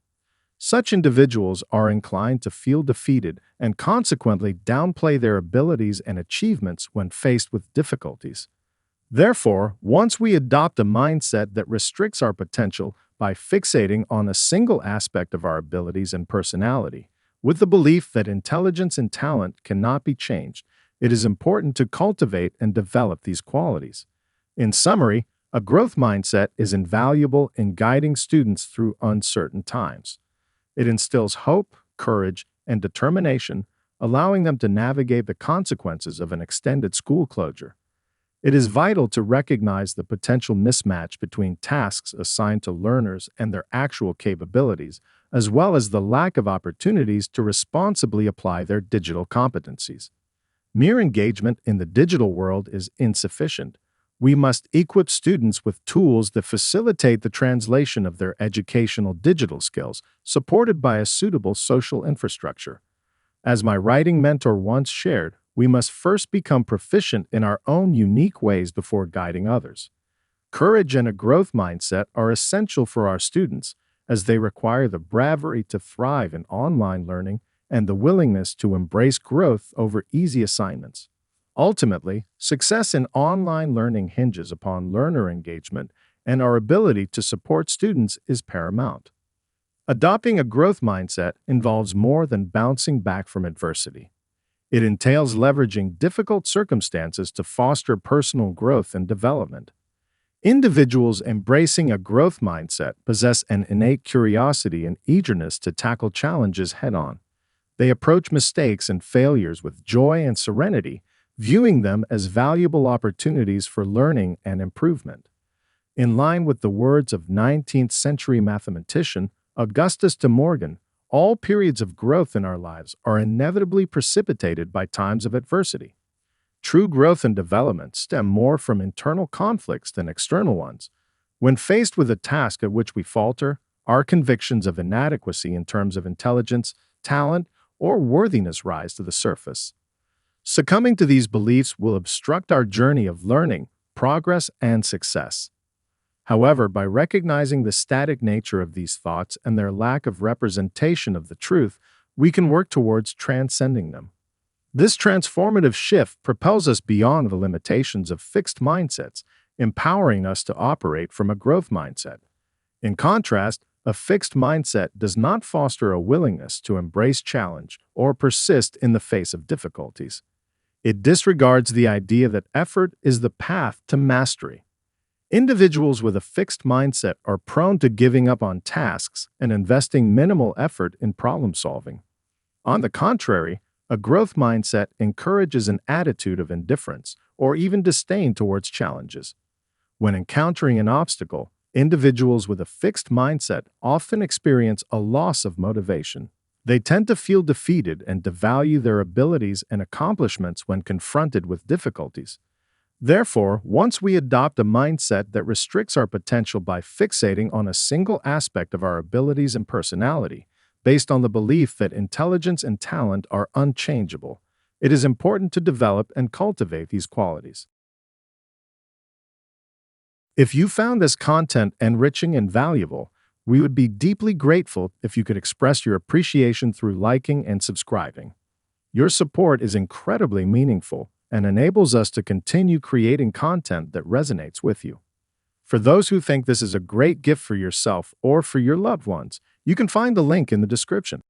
Such individuals are inclined to feel defeated and consequently downplay their abilities and achievements when faced with difficulties. Therefore, once we adopt a mindset that restricts our potential by fixating on a single aspect of our abilities and personality, with the belief that intelligence and talent cannot be changed, it is important to cultivate and develop these qualities. In summary, a growth mindset is invaluable in guiding students through uncertain times. It instills hope, courage, and determination, allowing them to navigate the consequences of an extended school closure. It is vital to recognize the potential mismatch between tasks assigned to learners and their actual capabilities, as well as the lack of opportunities to responsibly apply their digital competencies. Mere engagement in the digital world is insufficient. We must equip students with tools that facilitate the translation of their educational digital skills, supported by a suitable social infrastructure. As my writing mentor once shared, we must first become proficient in our own unique ways before guiding others. Courage and a growth mindset are essential for our students, as they require the bravery to thrive in online learning and the willingness to embrace growth over easy assignments. Ultimately, success in online learning hinges upon learner engagement, and our ability to support students is paramount. Adopting a growth mindset involves more than bouncing back from adversity. It entails leveraging difficult circumstances to foster personal growth and development. Individuals embracing a growth mindset possess an innate curiosity and eagerness to tackle challenges head-on. They approach mistakes and failures with joy and serenity, viewing them as valuable opportunities for learning and improvement. In line with the words of 19th century mathematician Augustus de Morgan, all periods of growth in our lives are inevitably precipitated by times of adversity. True growth and development stem more from internal conflicts than external ones. When faced with a task at which we falter, our convictions of inadequacy in terms of intelligence, talent, or worthiness rise to the surface. Succumbing to these beliefs will obstruct our journey of learning, progress, and success. However, by recognizing the static nature of these thoughts and their lack of representation of the truth, we can work towards transcending them. This transformative shift propels us beyond the limitations of fixed mindsets, empowering us to operate from a growth mindset. In contrast, a fixed mindset does not foster a willingness to embrace challenge or persist in the face of difficulties. It disregards the idea that effort is the path to mastery. Individuals with a fixed mindset are prone to giving up on tasks and investing minimal effort in problem solving. On the contrary, a growth mindset encourages an attitude of indifference or even disdain towards challenges. When encountering an obstacle, individuals with a fixed mindset often experience a loss of motivation. They tend to feel defeated and devalue their abilities and accomplishments when confronted with difficulties. Therefore, once we adopt a mindset that restricts our potential by fixating on a single aspect of our abilities and personality, based on the belief that intelligence and talent are unchangeable, it is important to develop and cultivate these qualities. If you found this content enriching and valuable, we would be deeply grateful if you could express your appreciation through liking and subscribing. Your support is incredibly meaningful and enables us to continue creating content that resonates with you. For those who think this is a great gift for yourself or for your loved ones, you can find the link in the description.